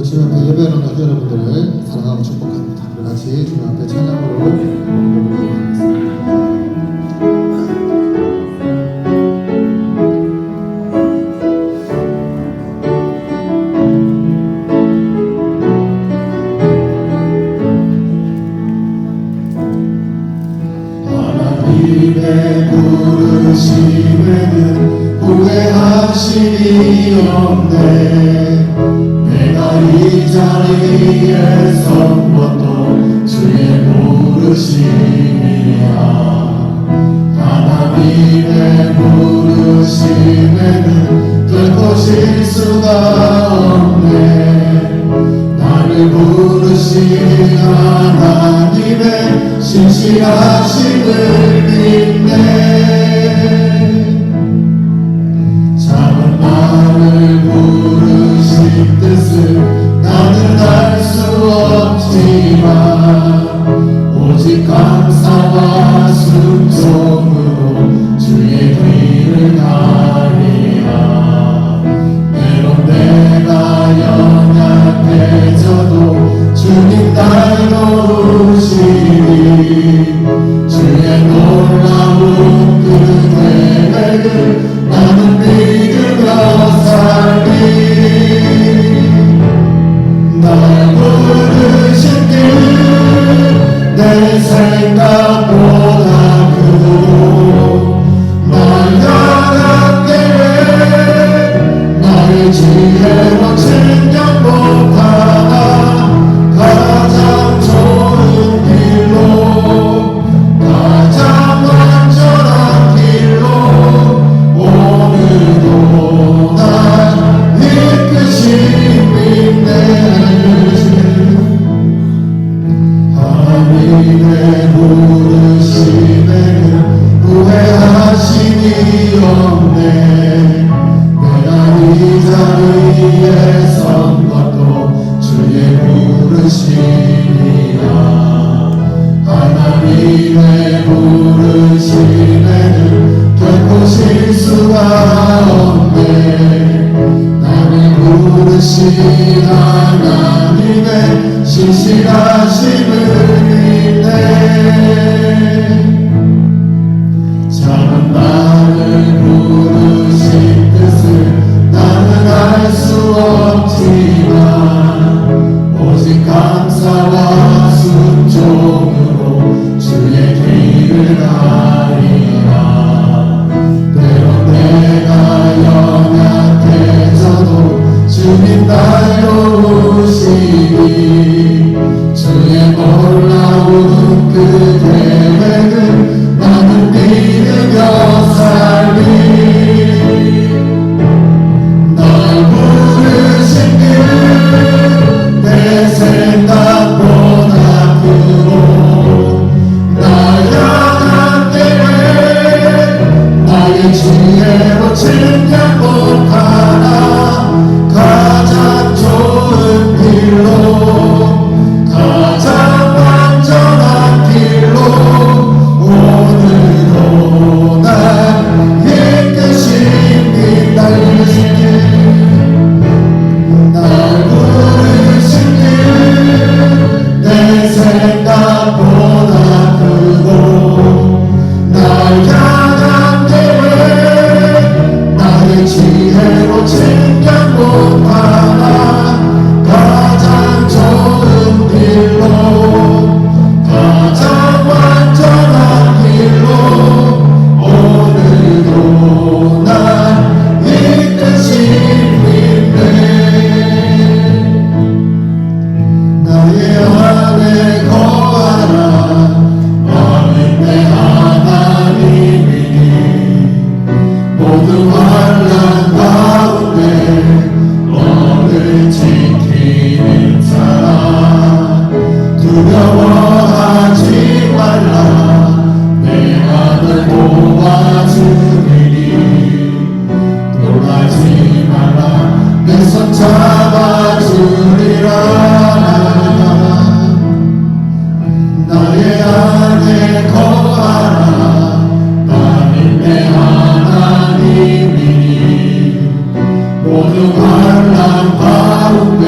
오늘도 주님 앞에 예배하는 모든 여러분들을 사랑하고 축복합니다. 우리 같이 주님 앞에 찬양으로 고백하도록 하겠습니다. 하나님의 부르심에는 후회하심이 없네. 내가 이 자리에 선 것도 주의 부르심이야. 하나님의 부르심에는 결코 실수가 없네. 나를 부르신 하나님의 신실하심을 믿네. 작은 나를 부르신 뜻을 나는 알 수 없지만 오직 감사와 순종으로 주의 길을 가리라. 때론 내가 연약해져도 주님 날 도우시니 주의 놀라운 그 계획을 나는 믿으며 살리. 날 부르신 길 내 생각보다 크고 날 향한 계획 나의 지혜로 측량 못하나 가장 좋은 길로 가장 완전한 길로 오늘도 날 이끄심인데. 하나님의 부르심에는 후회하심이 없네. 내가 이 자리에 선 것도 주의 부르심이야. 하나님의 부르심에는 결코 실수가 없네. 나를 부르신 하나님의 신실하심을 믿네. 작은 나를 부르신 뜻을 나는 알 수 없지만 오직 감사와 순종으로 주의 길을 가리라. 때론 내가 연약해져도 주님 날 도우시니 주의 놀라운 그 계획을 나는 믿으며 살리. 날 부르신 길 내 생각보다 크고 날 향한 계획 나의 지혜로 측량 못하나 가장 좋은 길로 가장 완전한 길로 오늘도 날 이끄시니. 날 부르신 길 날 부르신 길 내 생각보다 크고 날 향한 계획 나의 지혜로 측량 못하나 가장 좋은 길로 가장 완전한 길로 오늘도 날 이끄시네. 나의 안에 거하라. 나는 내 하나님이니 모든 환난 가운데 너를 지키는 자라. 두려워하지 말라. 내가 널 도와주리니 놀라지 말라. 내 손 잡아주리라. 나의 안에 거하라. 나는 내 하나님이니 모든 환난 가운데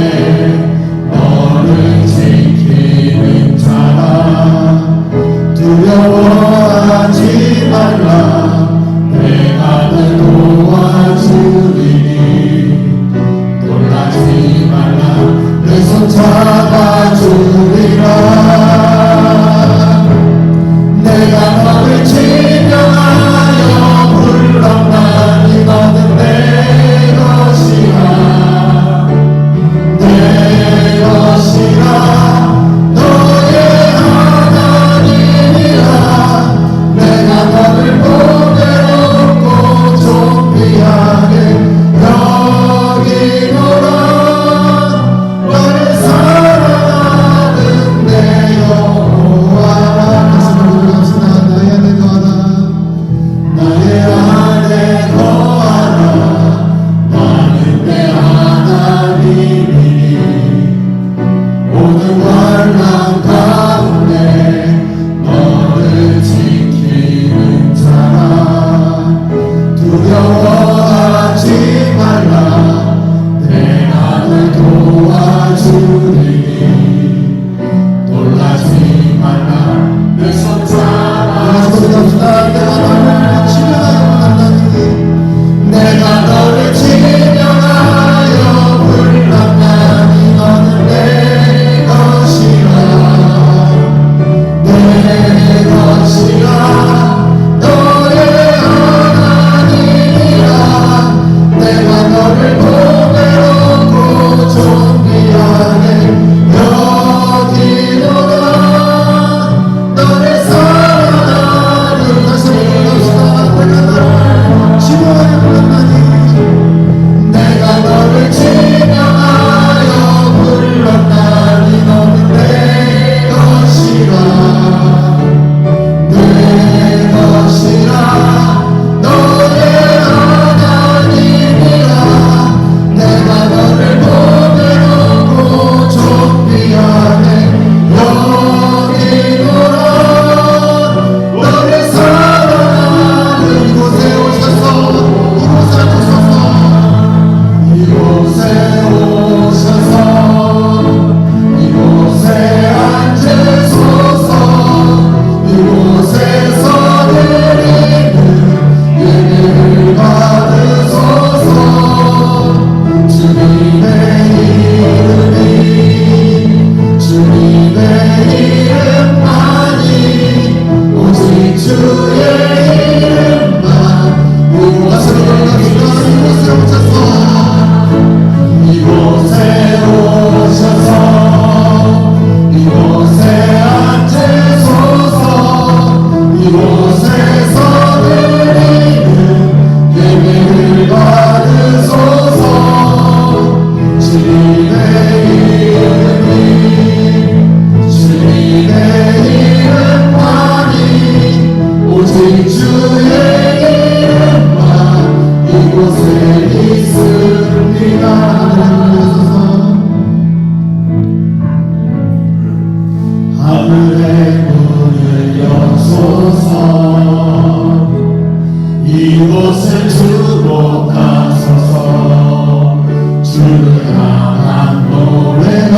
이곳을 주고 가소서. 주를 향한 노래가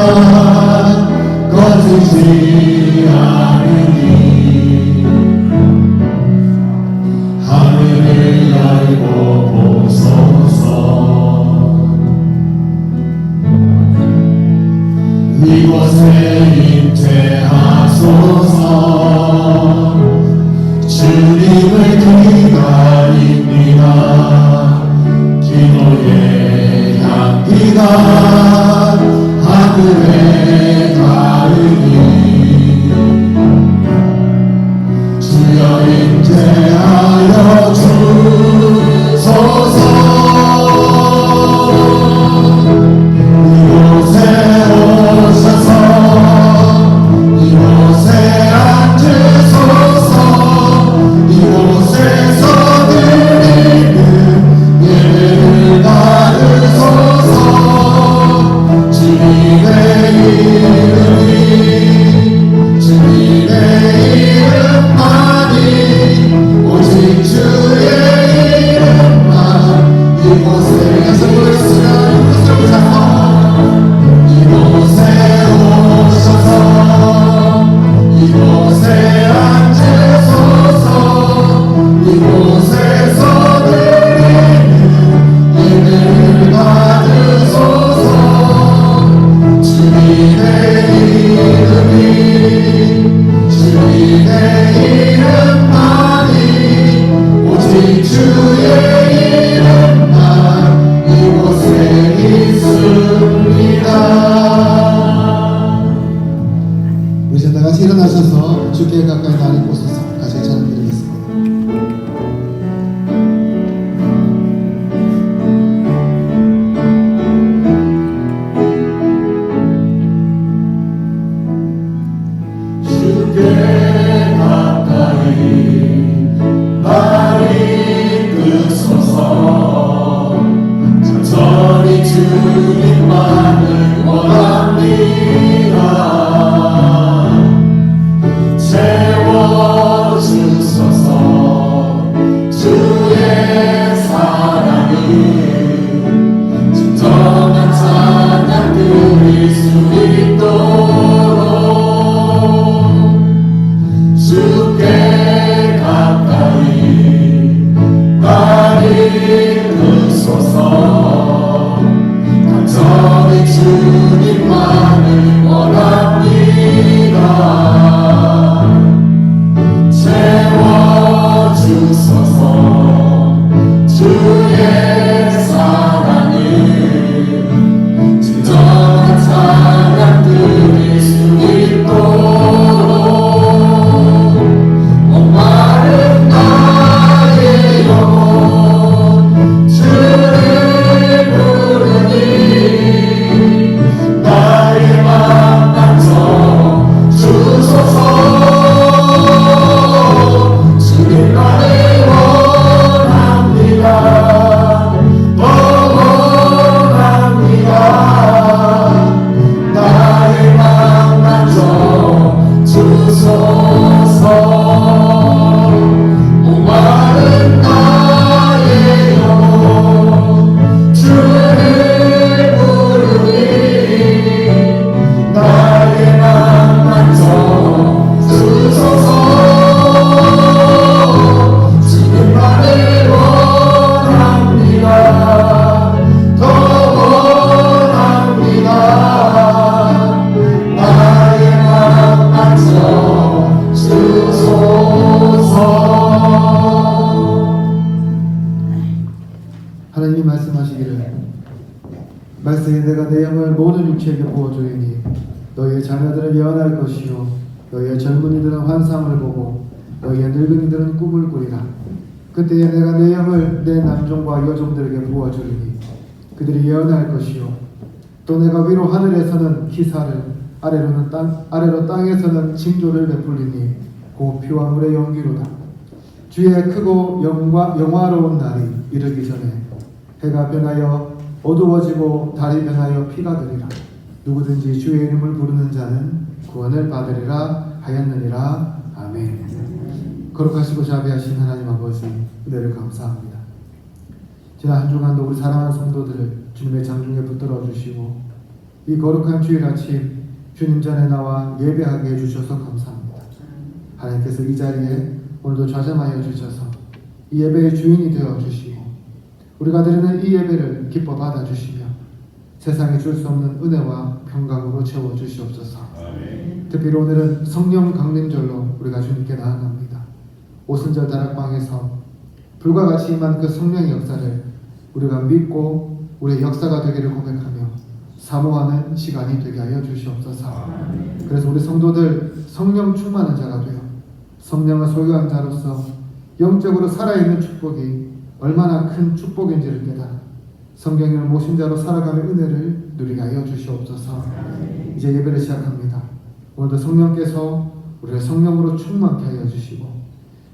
꺼지지 않으니 하늘을 열고 보소서. 이곳에 임재하소서. 주님을 기다립니다. 기도의 향기가 하늘에 가르니 주여 임재하여 주소서. 이곳에 오셔서 이곳에 앉으소서. 이곳에서 드리는 예배를 받으소서. 주님의 이름만이 오직 주의 이름만 이곳에 오셔서 이곳에 앉으소서. 이곳에서 드리는 예배를 받으소서. 주님의 이름만이 오직 주의 이름만 이곳에 있습니다. 우리 이제 다 같이 일어나셔서 주께 가까이 나는 곳에서 같이 찬양드리겠습니다. 주께 가까이 나를 이끄소서. 간절히 주님만을 원합니다. 채워주소서. 주의 사랑을 진정한 찬양 드릴 수 있도록 주께 가까이 나를 이끄소서. 간절히 주님만을 말씀에 내가 내 영을 모든 육체에게 부어주리니 너희의 자녀들은 예언할 것이요 너희의 젊은이들은 환상을 보고 너희의 늙은이들은 꿈을 꾸리라. 그때에 내가 내 영을 내 남종과 여종들에게 부어주리니 그들이 예언할 것이요 또 내가 위로 하늘에서는 기사를 아래로 땅에서는 징조를 베풀리니 곧 피와 물의 연기로다. 주의 크고 영화로운 날이 이르기 전에 해가 변하여 어두워지고 달이 변하여 피가 되리라. 누구든지 주의 이름을 부르는 자는 구원을 받으리라 하였느니라. 아멘. 거룩하시고 자비하신 하나님 아버지, 은혜를 감사합니다. 지난 한 주간도 우리 사랑하는 성도들을 주님의 장중에 붙들어 주시고 이 거룩한 주일 아침 주님 전에 나와 예배하게 해주셔서 감사합니다. 하나님께서 이 자리에 오늘도 좌점하여 주셔서 이 예배의 주인이 되어 주시고 우리가 드리는 이 예배를 기뻐 받아주시며 세상에 줄 수 없는 은혜와 평강으로 채워 주시옵소서. 특별히 오늘은 성령 강림절로 우리가 주님께 나아갑니다. 오순절 다락방에서 불과 같이 임한 그 성령의 역사를 우리가 믿고 우리의 역사가 되기를 고백하며 사모하는 시간이 되게 하여 주시옵소서. 그래서 우리 성도들 성령 충만한 자가 되어 성령을 소유한 자로서 영적으로 살아있는 축복이 얼마나 큰 축복인지를 깨달아 성경을 모신 자로 살아가는 은혜를 누리게 하여 주시옵소서. 이제 예배를 시작합니다. 오늘도 성령께서 우리를 성령으로 충만케 하여 주시고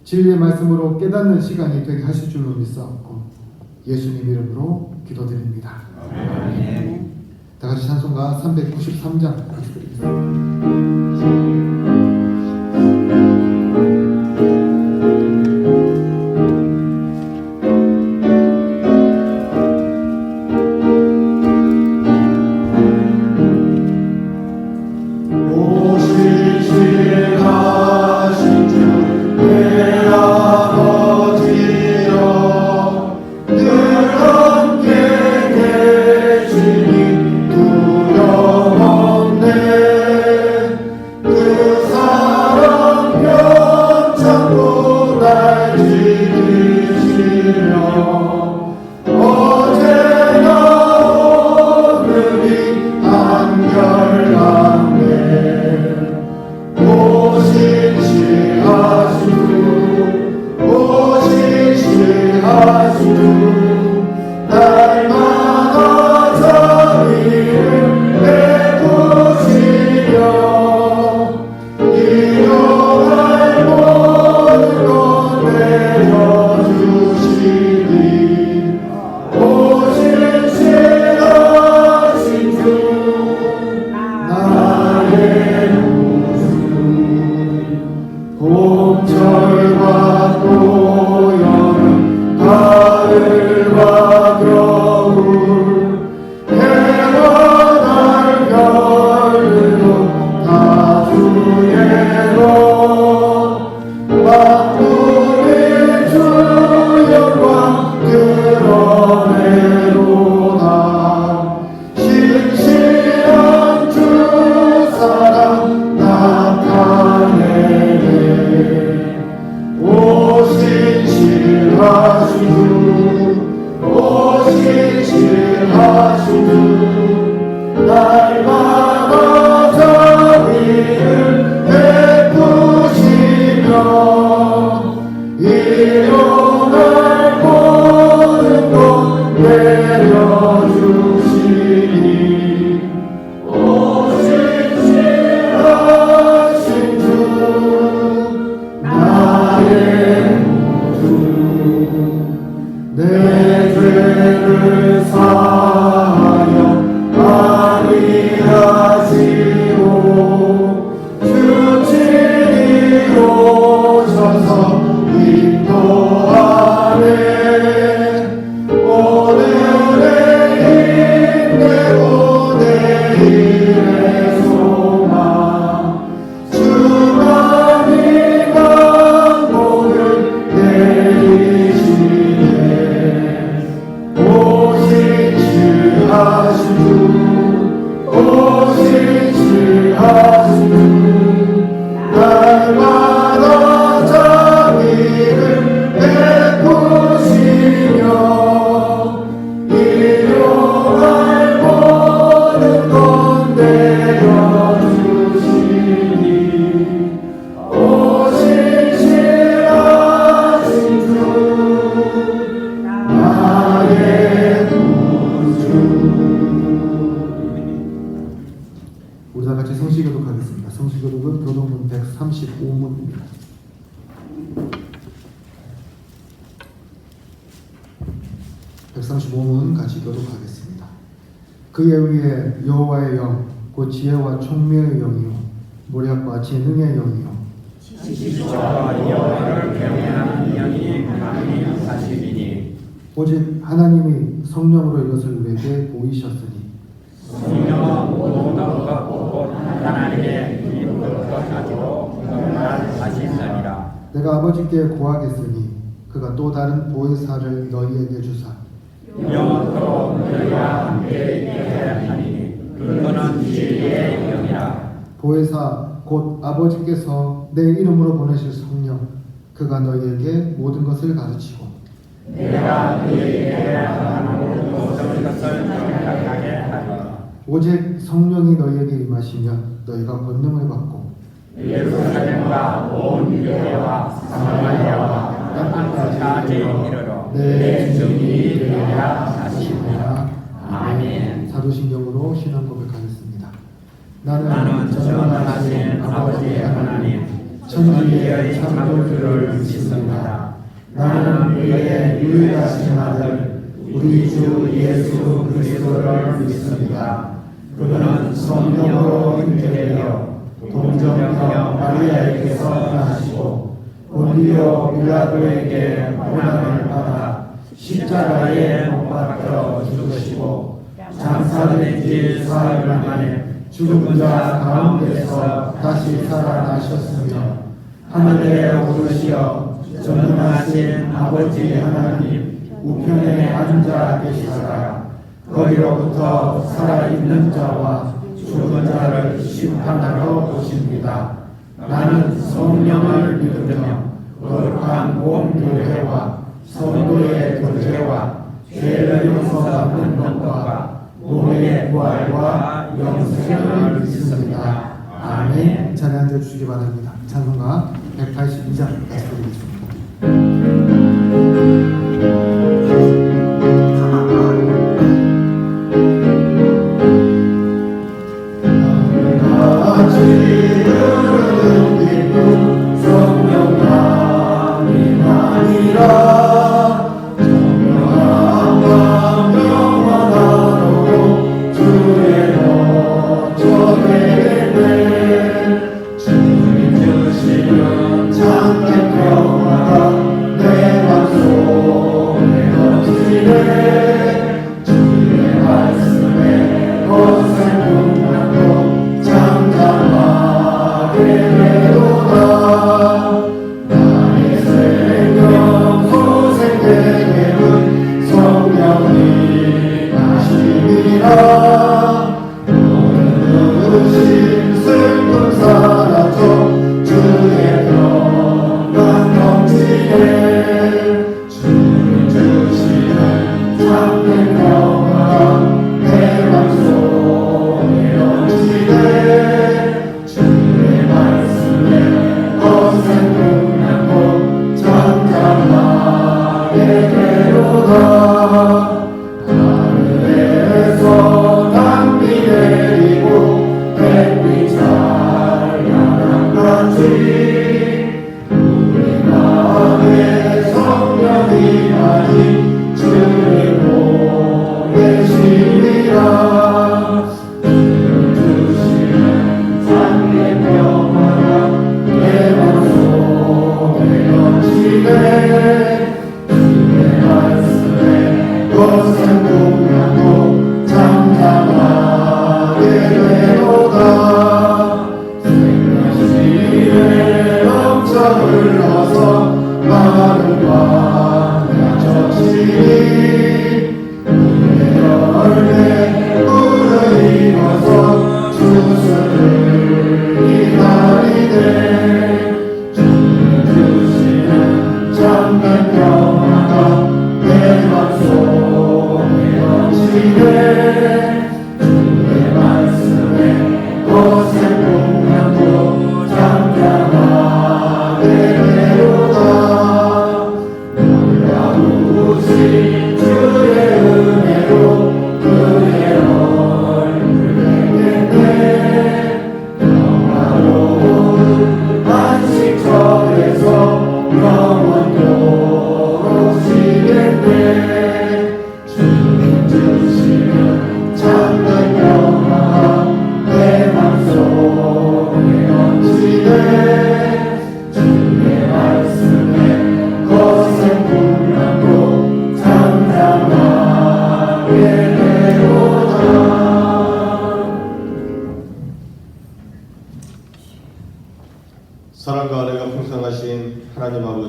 진리의 말씀으로 깨닫는 시간이 되게 하실 줄로 믿사옵고 예수님 이름으로 기도드립니다. 아멘. 다 같이 찬송가 393장 같이 드리겠습니다. 내 죄를 사하여 나를 성시교독하겠습니다. 성시교독은 교독문 135문입니다. (135문) 같이 교독하겠습니다. 그의 위에 여호와의 영, 곧 지혜와 총명의 영이요 모략과 재능의 영이요 지식과 여호와를 경외하는 영이 하나님 사실이니 오직 하나님이 성령으로 이것을 우리에게 보이셨으니 성령은 모든 것과 곧 하나님의 이름을 가지고 하시느니라. 내가 아버지께 고하겠으니 그가 또 다른 보혜사를 너희에게 주사 영원토록 너희와 함께 있게 하리니 그는 진리의 영이라. 보혜사 곧 아버지께서 내 이름으로 보내실 성령 그가 너희에게 모든 것을 가르치고 내가 너희에게 하는 모든 것을 생각하게 하리라. 오직 성령이 너희에게 임하시면 너희가 권능을 받고 예루살렘과 온 유대와 사마리아와 땅끝까지 이르러 내 증인이 되리라 하시니라. 아멘. 사도신경으로 신앙 고백하겠습니다. 나는 전능하신 아버지 하나님 천지의 창조주를 믿습니다. 나는 그의 유일하신 아들 우리 주 예수 그리스도를 믿습니다. 그는 성령으로 잉태되어 동정녀 마리아에게서 나시고 본디오 빌라도에게 고난을 받아 십자가에 못 박혀 죽으시고 장사된 지 사흘 만에 죽은 자 가운데서 다시 살아나셨으며 하늘에 오르시어 전능하신 아버지 하나님 우편에 앉아 계시다가 거기로부터 살아있는 자와 죽은 자를 심판하러 오십니다. 나는 성령을 믿으며 거룩한 몸교회와 성도의 교제와 죄를 용서받는 것과 몸의 부활과 영생을 믿습니다. 아멘. 자리에 앉아주시기 바랍니다. 찬송가 182장 다시 드리겠습니다.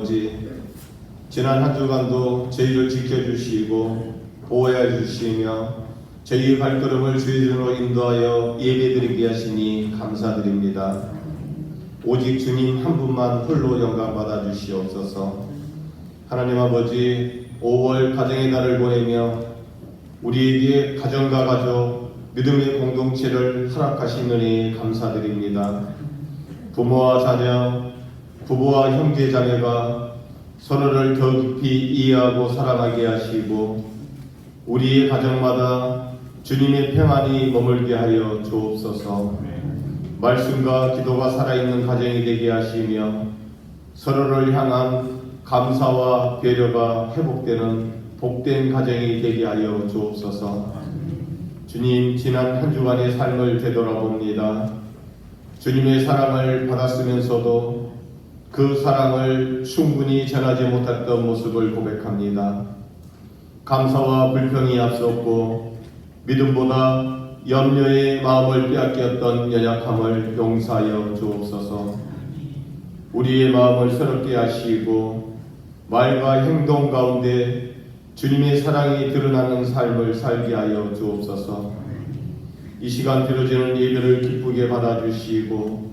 아버지, 지난 한 주간도 저희를 지켜주시고 보호해 주시며 저희의 발걸음을 주의 이름으로 인도하여 예배드리게 하시니 감사드립니다. 오직 주님 한 분만 홀로 영광 받아 주시옵소서. 하나님 아버지, 5월 가정의 달을 보내며 우리에게 가정과 가족, 믿음의 공동체를 허락하시느니 감사드립니다. 부모와 자녀, 부부와 형제 자매가 서로를 더 깊이 이해하고 사랑하게 하시고 우리의 가정마다 주님의 평안이 머물게 하여 주옵소서. 말씀과 기도가 살아있는 가정이 되게 하시며 서로를 향한 감사와 배려가 회복되는 복된 가정이 되게 하여 주옵소서. 주님, 지난 한 주간의 삶을 되돌아봅니다. 주님의 사랑을 받았으면서도 그 사랑을 충분히 전하지 못했던 모습을 고백합니다. 감사와 불평이 앞섰고 믿음보다 염려의 마음을 빼앗겼던 연약함을 용서하여 주옵소서. 우리의 마음을 새롭게 하시고 말과 행동 가운데 주님의 사랑이 드러나는 삶을 살게 하여 주옵소서. 이 시간 드려지는 예배를 기쁘게 받아주시고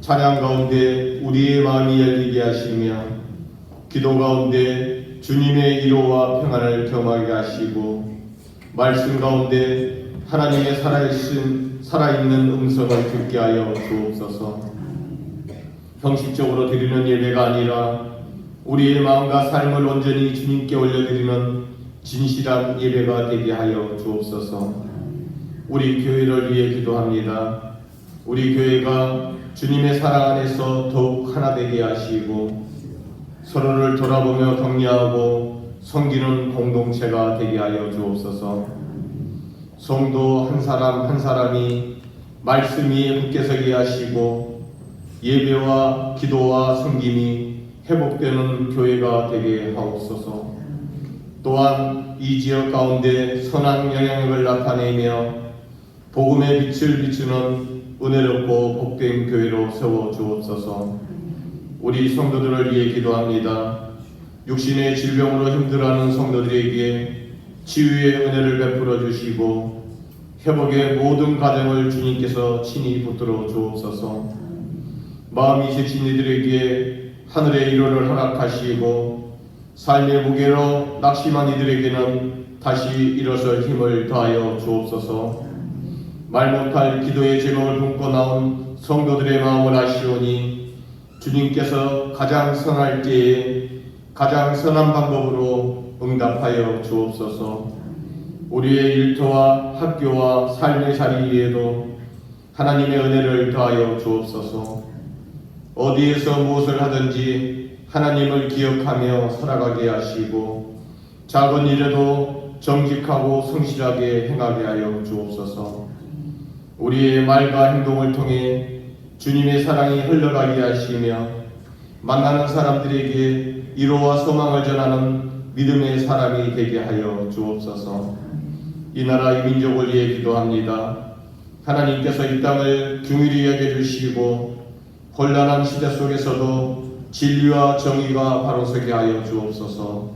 찬양 가운데 우리의 마음이 열리게 하시며 기도 가운데 주님의 위로와 평안을 경험하게 하시고 말씀 가운데 하나님의 살아있는 음성을 듣게 하여 주옵소서. 형식적으로 드리는 예배가 아니라 우리의 마음과 삶을 온전히 주님께 올려드리는 진실한 예배가 되게 하여 주옵소서. 우리 교회를 위해 기도합니다. 우리 교회가 주님의 사랑 안에서 더욱 하나 되게 하시고 서로를 돌아보며 격려하고 섬기는 공동체가 되게 하여 주옵소서. 성도 한 사람 한 사람이 말씀 위에 굳게 서게 하시고 예배와 기도와 섬김이 회복되는 교회가 되게 하옵소서. 또한 이 지역 가운데 선한 영향력을 나타내며 복음의 빛을 비추는 은혜롭고 복된 교회로 세워 주옵소서. 우리 성도들을 위해 기도합니다. 육신의 질병으로 힘들어하는 성도들에게 치유의 은혜를 베풀어 주시고 회복의 모든 과정을 주님께서 친히 붙들어 주옵소서. 마음이 지친 이들에게 하늘의 위로를 허락하시고 삶의 무게로 낙심한 이들에게는 다시 일어설 힘을 더하여 주옵소서. 말 못할 기도의 제목을 품고 나온 성도들의 마음을 아시오니 주님께서 가장 선할 때에 가장 선한 방법으로 응답하여 주옵소서. 우리의 일터와 학교와 삶의 자리에도 하나님의 은혜를 더하여 주옵소서. 어디에서 무엇을 하든지 하나님을 기억하며 살아가게 하시고 작은 일에도 정직하고 성실하게 행하게 하여 주옵소서. 우리의 말과 행동을 통해 주님의 사랑이 흘러가게 하시며 만나는 사람들에게 위로와 소망을 전하는 믿음의 사람이 되게 하여 주옵소서. 이 나라 이 민족을 위해 기도합니다. 하나님께서 이 땅을 긍휼히 여겨주시고 혼란한 시대 속에서도 진리와 정의가 바로 서게 하여 주옵소서.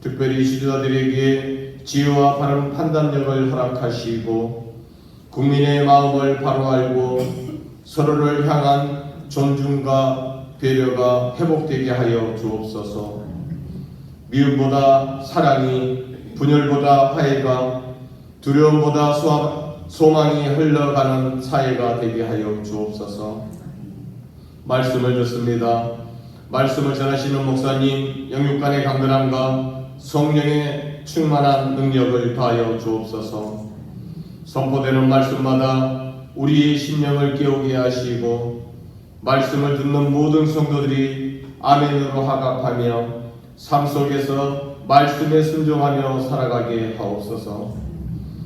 특별히 지도자들에게 지혜와 바른 판단력을 허락하시고 국민의 마음을 바로 알고 서로를 향한 존중과 배려가 회복되게 하여 주옵소서. 미움보다 사랑이, 분열보다 화해가, 두려움보다 소망이 흘러가는 사회가 되게 하여 주옵소서. 말씀을 듣습니다. 말씀을 전하시는 목사님 영육간의 강건함과 성령의 충만한 능력을 더하여 주옵소서. 선포되는 말씀마다 우리의 심령을 깨우게 하시고 말씀을 듣는 모든 성도들이 아멘으로 화답하며 삶 속에서 말씀에 순종하며 살아가게 하옵소서.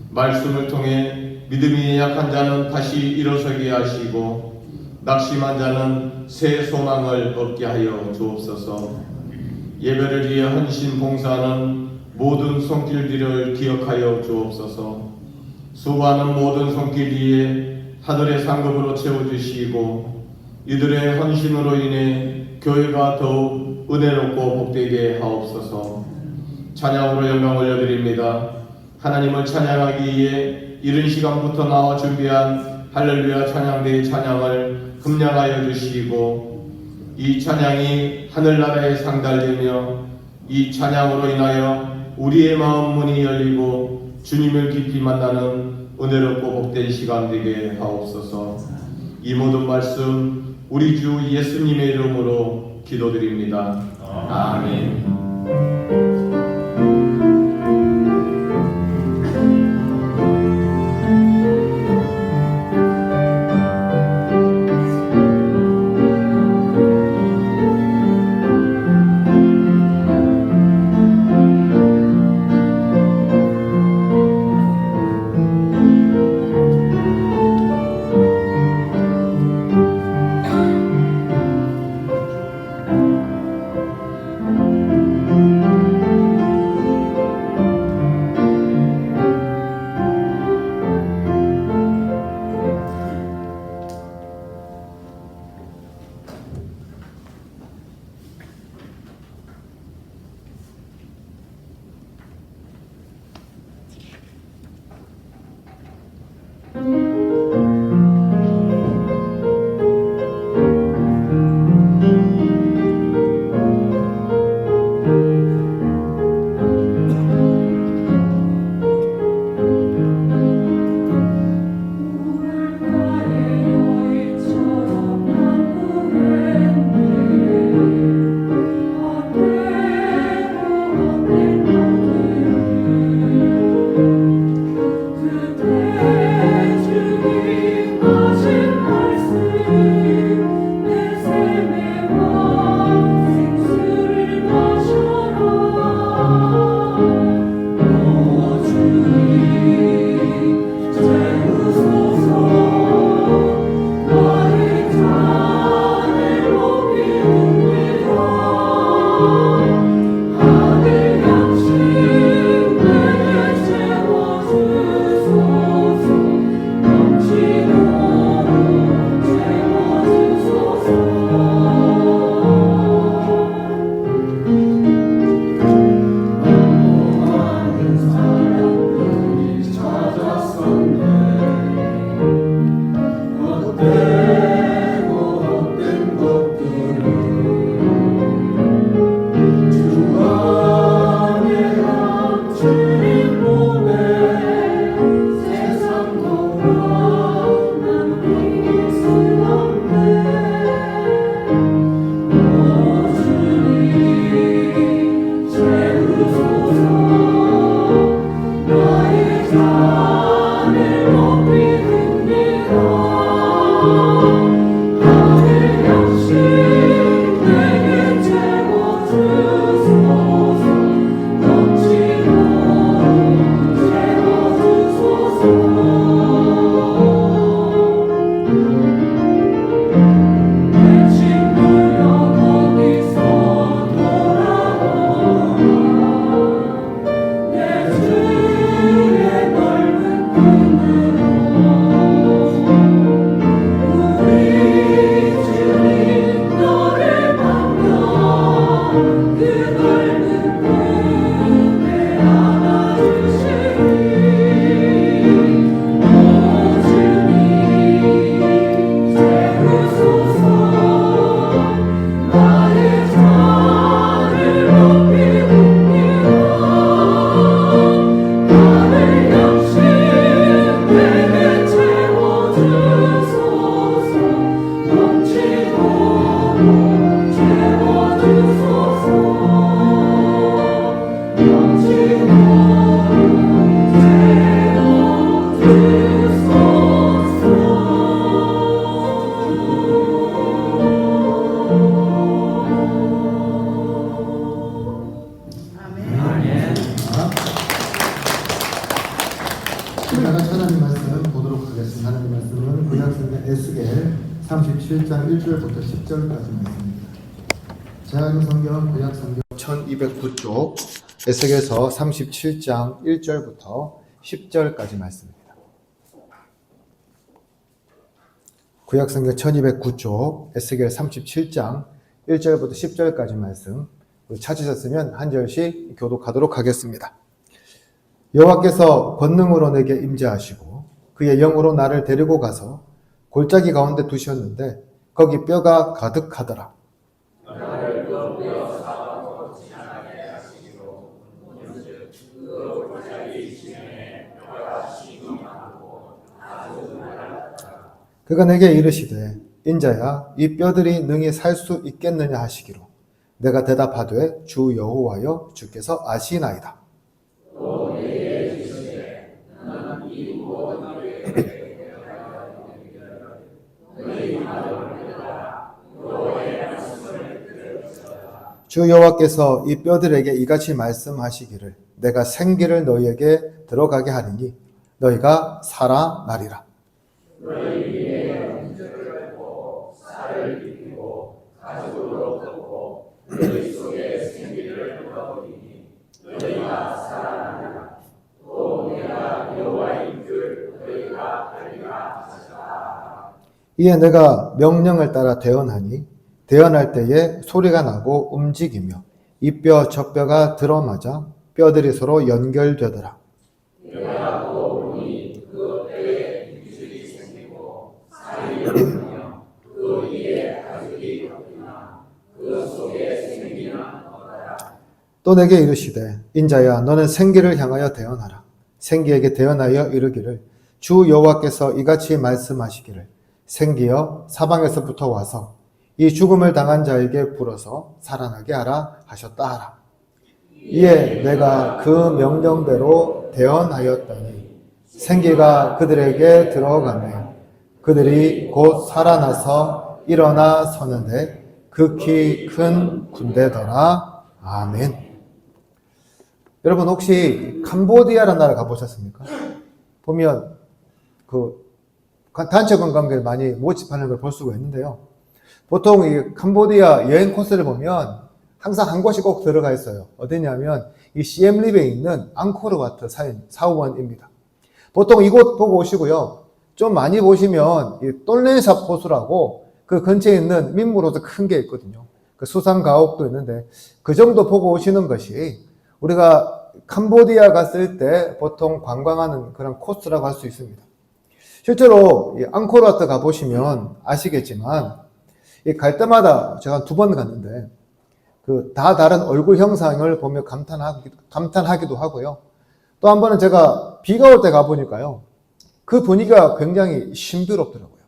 말씀을 통해 믿음이 약한 자는 다시 일어서게 하시고 낙심한 자는 새 소망을 얻게 하여 주옵소서. 예배를 위해 헌신 봉사하는 모든 손길들을 기억하여 주옵소서. 수고하는 모든 손길 위에 하늘의 상급으로 채워주시고 이들의 헌신으로 인해 교회가 더욱 모두 은혜롭고 복되게 하옵소서. 찬양으로 영광 올려드립니다. 하나님을 찬양하기 위해 이른 시간부터 나와 준비한 할렐루야 찬양대의 찬양을 흠량하여 주시고, 이 찬양이 하늘나라에 상달되며 이 찬양으로 인하여 우리의 마음 문이 열리고 주님을 깊이 만나는 은혜롭고 복된 시간 되게 하옵소서. 이 모든 말씀 우리 주 예수님의 이름으로 기도드립니다. 아멘. 하나님 말씀은 구약성경 에스겔 37장 1절부터 10절까지 말씀입니다. 제가 읽은 성경은 구약성경 1209쪽 에스겔서 37장 1절부터 10절까지 말씀입니다. 구약성경 1209쪽 에스겔 37장 1절부터 10절까지 말씀 찾으셨으면 한 절씩 교독하도록 하겠습니다. 여호와께서 권능으로 내게 임재하시고 그의 영으로 나를 데리고 가서 골짜기 가운데 두셨는데 거기 뼈가 가득하더라. 그가 내게 이르시되 인자야 이 뼈들이 능히 살 수 있겠느냐 하시기로 내가 대답하되 주 여호와여 주께서 아시나이다. 주 여호와께서 이 뼈들에게 이같이 말씀하시기를 내가 생기를 너희에게 들어가게 하리니 너희가 살아나리라. 이에 내가 명령을 따라 대언하니 대언할 때에 소리가 나고 움직이며 이 뼈 저 뼈가 들어맞아 뼈들이 서로 연결되더라. 또 내게 이르시되 인자야 너는 생기를 향하여 대언하라. 생기에게 대언하여 이르기를 주 여호와께서 이같이 말씀하시기를 생기여 사방에서부터 와서 이 죽음을 당한 자에게 불어서 살아나게 하라 하셨다 하라. 이에 내가 그 명령대로 대언하였더니 생기가 그들에게 들어가매 그들이 곧 살아나서 일어나 서는데 극히 큰 군대더라. 아멘. 여러분 혹시 캄보디아라는 나라 가보셨습니까? 보면 그 단체 관광객을 많이 모집하는 걸 볼 수가 있는데요. 보통 이 캄보디아 여행 코스를 보면 항상 한 곳이 꼭 들어가 있어요. 어디냐면 이 시엠립에 있는 앙코르와트 사원입니다. 보통 이곳 보고 오시고요. 좀 많이 보시면 이 똘렌삽 호수라고 그 근처에 있는 민물호수 큰 게 있거든요. 그 수상 가옥도 있는데 그 정도 보고 오시는 것이 우리가 캄보디아 갔을 때 보통 관광하는 그런 코스라고 할 수 있습니다. 실제로 이 앙코르와트 가보시면 아시겠지만 이 갈 때마다 제가 2번 갔는데 그 다 다른 얼굴 형상을 보며 감탄하기도 하고요. 또 한 번은 제가 비가 올 때 가보니까요. 그 분위기가 굉장히 신비롭더라고요.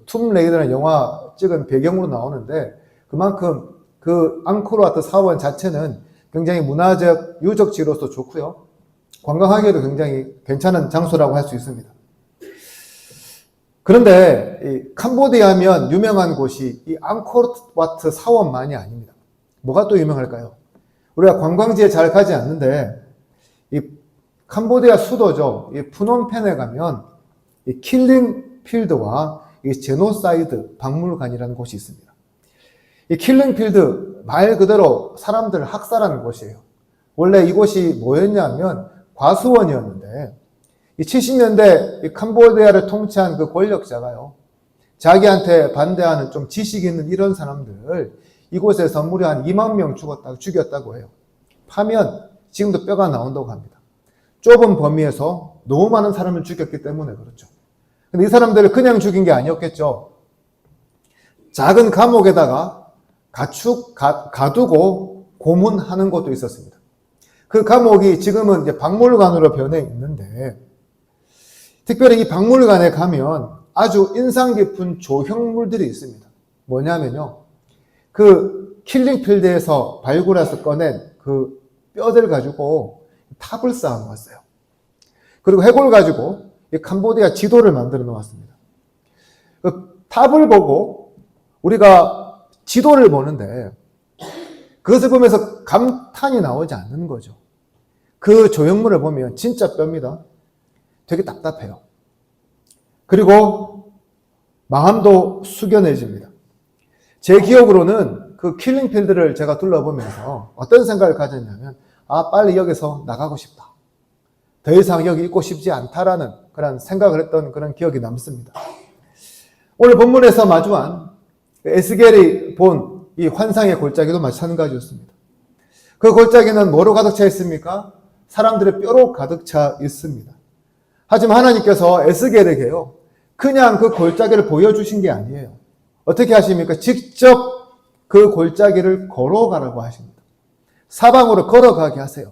툼 레이더라는 영화 찍은 배경으로 나오는데 그만큼 그 앙코르와트 사원 자체는 굉장히 문화적 유적지로서 좋고요. 관광하기에도 굉장히 괜찮은 장소라고 할 수 있습니다. 그런데 이 캄보디아 하면 유명한 곳이 이 앙코르와트 사원만이 아닙니다. 뭐가 또 유명할까요? 우리가 관광지에 잘 가지 않는데 이 캄보디아 수도죠. 이 푸놈펜에 가면 이 킬링 필드와 이 제노사이드 박물관이라는 곳이 있습니다. 이 킬링 필드 말 그대로 사람들을 학살하는 곳이에요. 원래 이곳이 뭐였냐면 과수원이었는데 이 70년대 이 캄보디아를 통치한 그 권력자가요. 자기한테 반대하는 좀 지식 있는 이런 사람들을 이곳에서 무려 한 2만 명 죽였다고 해요. 파면 지금도 뼈가 나온다고 합니다. 좁은 범위에서 너무 많은 사람을 죽였기 때문에 그렇죠. 근데 이 사람들을 그냥 죽인 게 아니었겠죠. 작은 감옥에다가 가두고 고문하는 것도 있었습니다. 그 감옥이 지금은 이제 박물관으로 변해 있는데 특별히 이 박물관에 가면 아주 인상 깊은 조형물들이 있습니다. 뭐냐면요. 그 킬링필드에서 발굴해서 꺼낸 그 뼈들 가지고 탑을 쌓아 놓았어요. 그리고 해골 가지고 이 캄보디아 지도를 만들어 놓았습니다. 그 탑을 보고 우리가 지도를 보는데 그것을 보면서 감탄이 나오지 않는 거죠. 그 조형물을 보면 진짜 뼈입니다. 되게 답답해요. 그리고 마음도 숙연해집니다. 제 기억으로는 그 킬링필드를 제가 둘러보면서 어떤 생각을 가졌냐면 빨리 여기서 나가고 싶다. 더 이상 여기 있고 싶지 않다라는 그런 생각을 했던 그런 기억이 남습니다. 오늘 본문에서 마주한 에스겔이 본 이 환상의 골짜기도 마찬가지였습니다. 그 골짜기는 뭐로 가득 차 있습니까? 사람들의 뼈로 가득 차 있습니다. 하지만 하나님께서 에스겔에게요, 그냥 그 골짜기를 보여주신 게 아니에요. 어떻게 하십니까? 직접 그 골짜기를 걸어가라고 하십니다. 사방으로 걸어가게 하세요.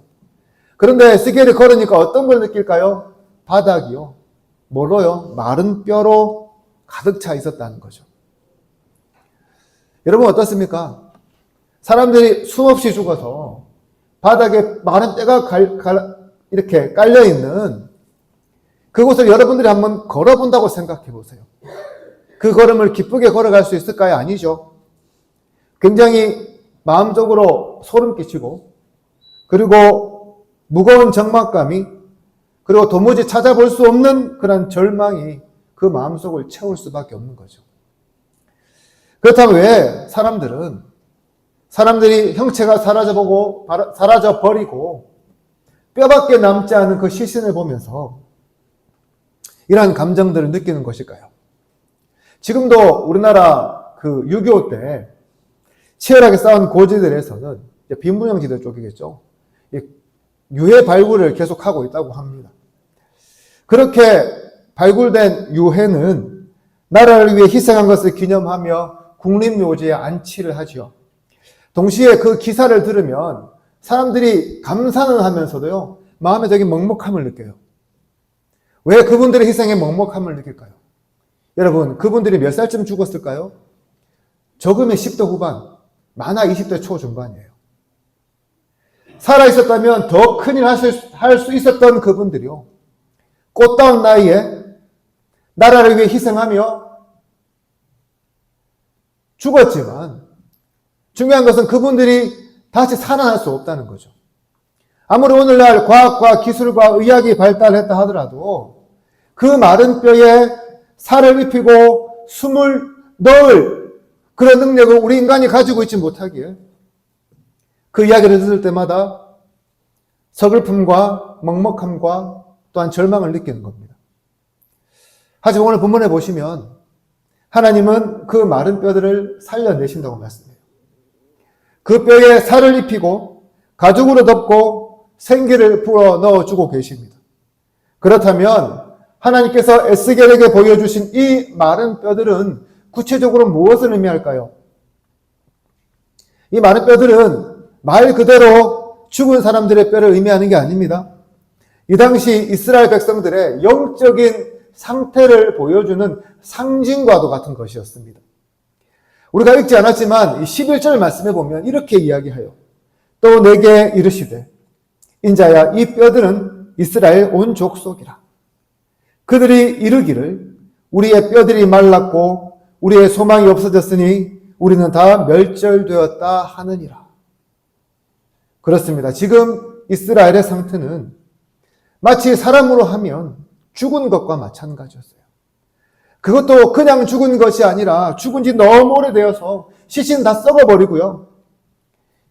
그런데 에스겔이 걸으니까 어떤 걸 느낄까요? 바닥이요. 뭐로요? 마른 뼈로 가득 차 있었다는 거죠. 여러분 어떻습니까? 사람들이 수없이 죽어서 바닥에 마른 뼈가 이렇게 깔려있는 그곳을 여러분들이 한번 걸어본다고 생각해 보세요. 그 걸음을 기쁘게 걸어갈 수 있을까요? 아니죠. 굉장히 마음적으로 소름 끼치고, 그리고 무거운 적막감이, 그리고 도무지 찾아볼 수 없는 그런 절망이 그 마음속을 채울 수밖에 없는 거죠. 그렇다면 왜 사람들이 형체가 사라져버리고 뼈밖에 남지 않은 그 시신을 보면서 이러한 감정들을 느끼는 것일까요? 지금도 우리나라 그 6.25 때 치열하게 싸운 고지들에서는, 비무장지대 쪽이겠죠, 유해 발굴을 계속하고 있다고 합니다. 그렇게 발굴된 유해는 나라를 위해 희생한 것을 기념하며 국립묘지에 안치를 하죠. 동시에 그 기사를 들으면 사람들이 감사는 하면서도요, 마음에 되게 먹먹함을 느껴요. 왜 그분들의 희생에 먹먹함을 느낄까요? 여러분, 그분들이 몇 살쯤 죽었을까요? 적으면 10대 후반, 많아 20대 초중반이에요. 살아있었다면 더 큰일 할 수 있었던 그분들이요, 꽃다운 나이에 나라를 위해 희생하며 죽었지만 중요한 것은 그분들이 다시 살아날 수 없다는 거죠. 아무리 오늘날 과학과 기술과 의학이 발달했다 하더라도 그 마른 뼈에 살을 입히고 숨을 넣을 그런 능력을 우리 인간이 가지고 있지 못하기에 그 이야기를 들을 때마다 서글픔과 먹먹함과 또한 절망을 느끼는 겁니다. 하지만 오늘 본문에 보시면 하나님은 그 마른 뼈들을 살려내신다고 말씀해요. 그 뼈에 살을 입히고 가죽으로 덮고 생기를 불어 넣어주고 계십니다. 그렇다면 하나님께서 에스겔에게 보여주신 이 마른 뼈들은 구체적으로 무엇을 의미할까요? 이 마른 뼈들은 말 그대로 죽은 사람들의 뼈를 의미하는 게 아닙니다. 이 당시 이스라엘 백성들의 영적인 상태를 보여주는 상징과도 같은 것이었습니다. 우리가 읽지 않았지만 11절 말씀에 보면 이렇게 이야기해요. 또 내게 이르시되 인자야 이 뼈들은 이스라엘 온 족속이라. 그들이 이르기를 우리의 뼈들이 말랐고 우리의 소망이 없어졌으니 우리는 다 멸절되었다 하느니라. 그렇습니다. 지금 이스라엘의 상태는 마치 사람으로 하면 죽은 것과 마찬가지였어요. 그것도 그냥 죽은 것이 아니라 죽은 지 너무 오래되어서 시신은 다 썩어버리고요,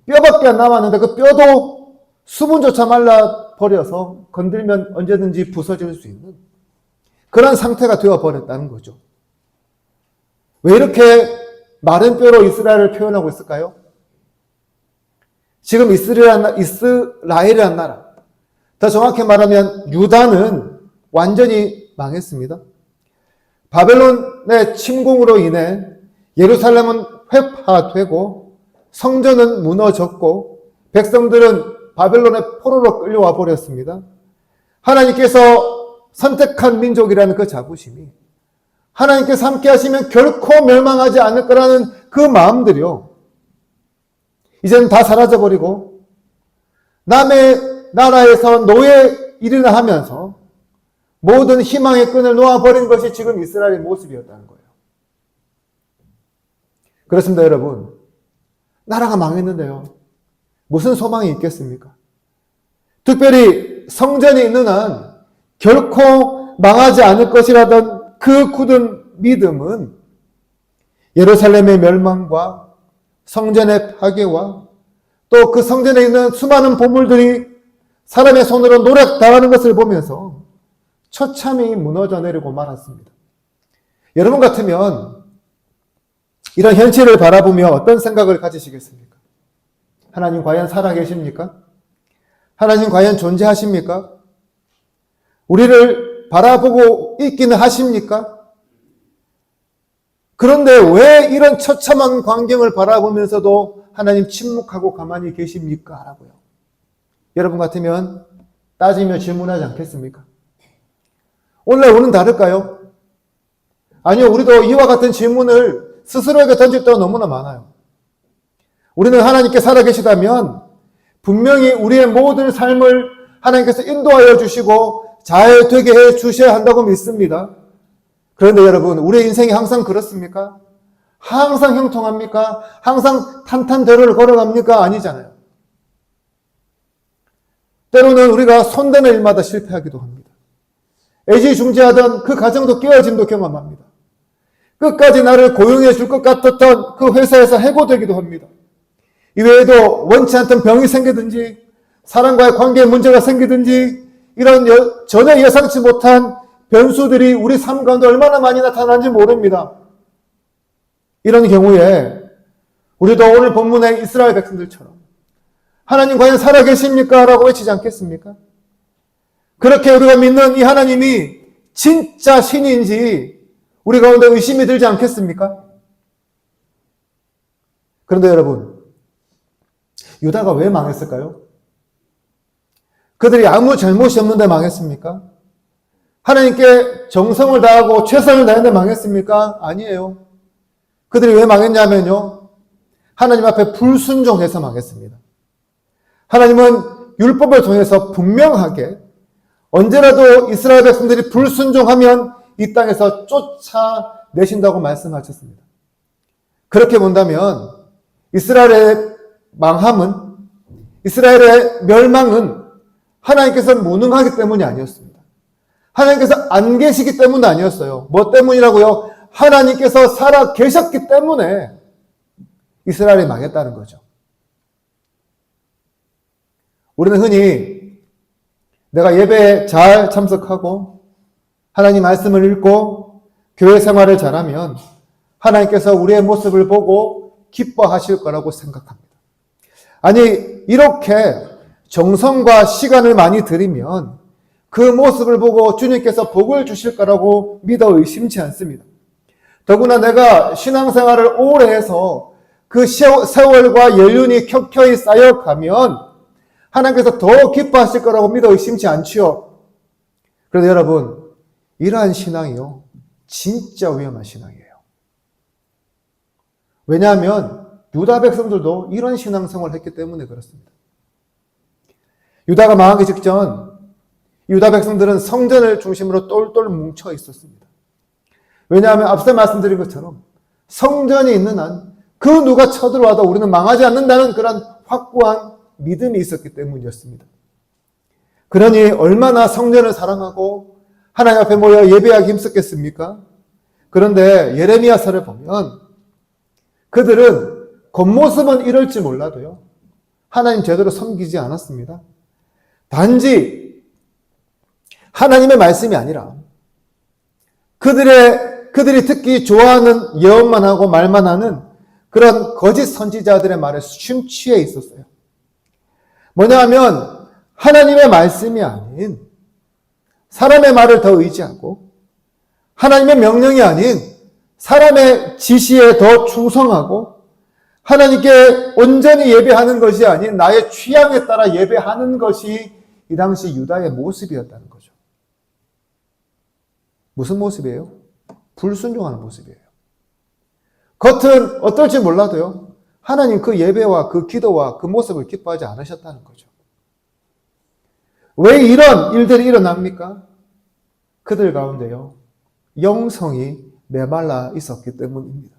뼈밖에 안 남았는데 그 뼈도 수분조차 말라버려서 건들면 언제든지 부서질 수 있는 그런 상태가 되어버렸다는 거죠. 왜 이렇게 마른 뼈로 이스라엘을 표현하고 있을까요? 지금 이스라엘이라는 나라, 더 정확히 말하면 유다는 완전히 망했습니다. 바벨론의 침공으로 인해 예루살렘은 회파되고 성전은 무너졌고 백성들은 바벨론의 포로로 끌려와 버렸습니다. 하나님께서 선택한 민족이라는 그 자부심이, 하나님께서 함께 하시면 결코 멸망하지 않을 거라는 그 마음들이요, 이제는 다 사라져버리고 남의 나라에서 노예 일을 하면서 모든 희망의 끈을 놓아버린 것이 지금 이스라엘의 모습이었다는 거예요. 그렇습니다, 여러분. 나라가 망했는데요, 무슨 소망이 있겠습니까? 특별히 성전이 있는 한 결코 망하지 않을 것이라던 그 굳은 믿음은 예루살렘의 멸망과 성전의 파괴와 또 그 성전에 있는 수많은 보물들이 사람의 손으로 노력당하는 것을 보면서 처참히 무너져 내리고 말았습니다. 여러분 같으면 이런 현실을 바라보며 어떤 생각을 가지시겠습니까? 하나님 과연 살아계십니까? 하나님 과연 존재하십니까? 우리를 바라보고 있기는 하십니까? 그런데 왜 이런 처참한 광경을 바라보면서도 하나님 침묵하고 가만히 계십니까? 라고요. 여러분 같으면 따지며 질문하지 않겠습니까? 오늘 우리는 다를까요? 아니요, 우리도 이와 같은 질문을 스스로에게 던질 때가 너무나 많아요. 우리는 하나님께 살아계시다면 분명히 우리의 모든 삶을 하나님께서 인도하여 주시고 잘 되게 해 주셔야 한다고 믿습니다. 그런데 여러분, 우리의 인생이 항상 그렇습니까? 항상 형통합니까? 항상 탄탄대로를 걸어갑니까? 아니잖아요. 때로는 우리가 손대는 일마다 실패하기도 합니다. 애지중지하던 그 가정도 깨어짐도 경험합니다. 끝까지 나를 고용해 줄 것 같았던 그 회사에서 해고되기도 합니다. 이외에도 원치 않던 병이 생기든지 사람과의 관계에 문제가 생기든지 이런 전혀 예상치 못한 변수들이 우리 삶 가운데 얼마나 많이 나타나는지 모릅니다. 이런 경우에 우리도 오늘 본문의 이스라엘 백성들처럼 하나님 과연 살아계십니까? 라고 외치지 않겠습니까? 그렇게 우리가 믿는 이 하나님이 진짜 신인지 우리 가운데 의심이 들지 않겠습니까? 그런데 여러분, 유다가 왜 망했을까요? 그들이 아무 잘못이 없는데 망했습니까? 하나님께 정성을 다하고 최선을 다했는데 망했습니까? 아니에요. 그들이 왜 망했냐면요, 하나님 앞에 불순종해서 망했습니다. 하나님은 율법을 통해서 분명하게 언제라도 이스라엘 백성들이 불순종하면 이 땅에서 쫓아내신다고 말씀하셨습니다. 그렇게 본다면 이스라엘의 망함은, 이스라엘의 멸망은 하나님께서 무능하기 때문이 아니었습니다. 하나님께서 안 계시기 때문도 아니었어요. 뭐 때문이라고요? 하나님께서 살아 계셨기 때문에 이스라엘이 망했다는 거죠. 우리는 흔히 내가 예배에 잘 참석하고 하나님 말씀을 읽고 교회 생활을 잘하면 하나님께서 우리의 모습을 보고 기뻐하실 거라고 생각합니다. 아니, 이렇게 정성과 시간을 많이 들이면 그 모습을 보고 주님께서 복을 주실 거라고 믿어 의심치 않습니다. 더구나 내가 신앙생활을 오래 해서 그 세월과 연륜이 켜켜이 쌓여가면 하나님께서 더 기뻐하실 거라고 믿어 의심치 않지요. 그런데 여러분, 이러한 신앙이요, 진짜 위험한 신앙이에요. 왜냐하면 유다 백성들도 이런 신앙생활을 했기 때문에 그렇습니다. 유다가 망하기 직전 유다 백성들은 성전을 중심으로 똘똘 뭉쳐 있었습니다. 왜냐하면 앞서 말씀드린 것처럼 성전이 있는 한 그 누가 쳐들어와도 우리는 망하지 않는다는 그런 확고한 믿음이 있었기 때문이었습니다. 그러니 얼마나 성전을 사랑하고 하나님 앞에 모여 예배하기 힘썼겠습니까? 그런데 예레미야서를 보면 그들은 겉모습은 이럴지 몰라도요, 하나님 제대로 섬기지 않았습니다. 단지 하나님의 말씀이 아니라 그들이 듣기 좋아하는 예언만 하고 말만 하는 그런 거짓 선지자들의 말에 심취해 있었어요. 뭐냐 하면 하나님의 말씀이 아닌 사람의 말을 더 의지하고 하나님의 명령이 아닌 사람의 지시에 더 충성하고 하나님께 온전히 예배하는 것이 아닌 나의 취향에 따라 예배하는 것이 이 당시 유다의 모습이었다는 거죠. 무슨 모습이에요? 불순종하는 모습이에요. 겉은 어떨지 몰라도요, 하나님 그 예배와 그 기도와 그 모습을 기뻐하지 않으셨다는 거죠. 왜 이런 일들이 일어납니까? 그들 가운데요, 영성이 메말라 있었기 때문입니다.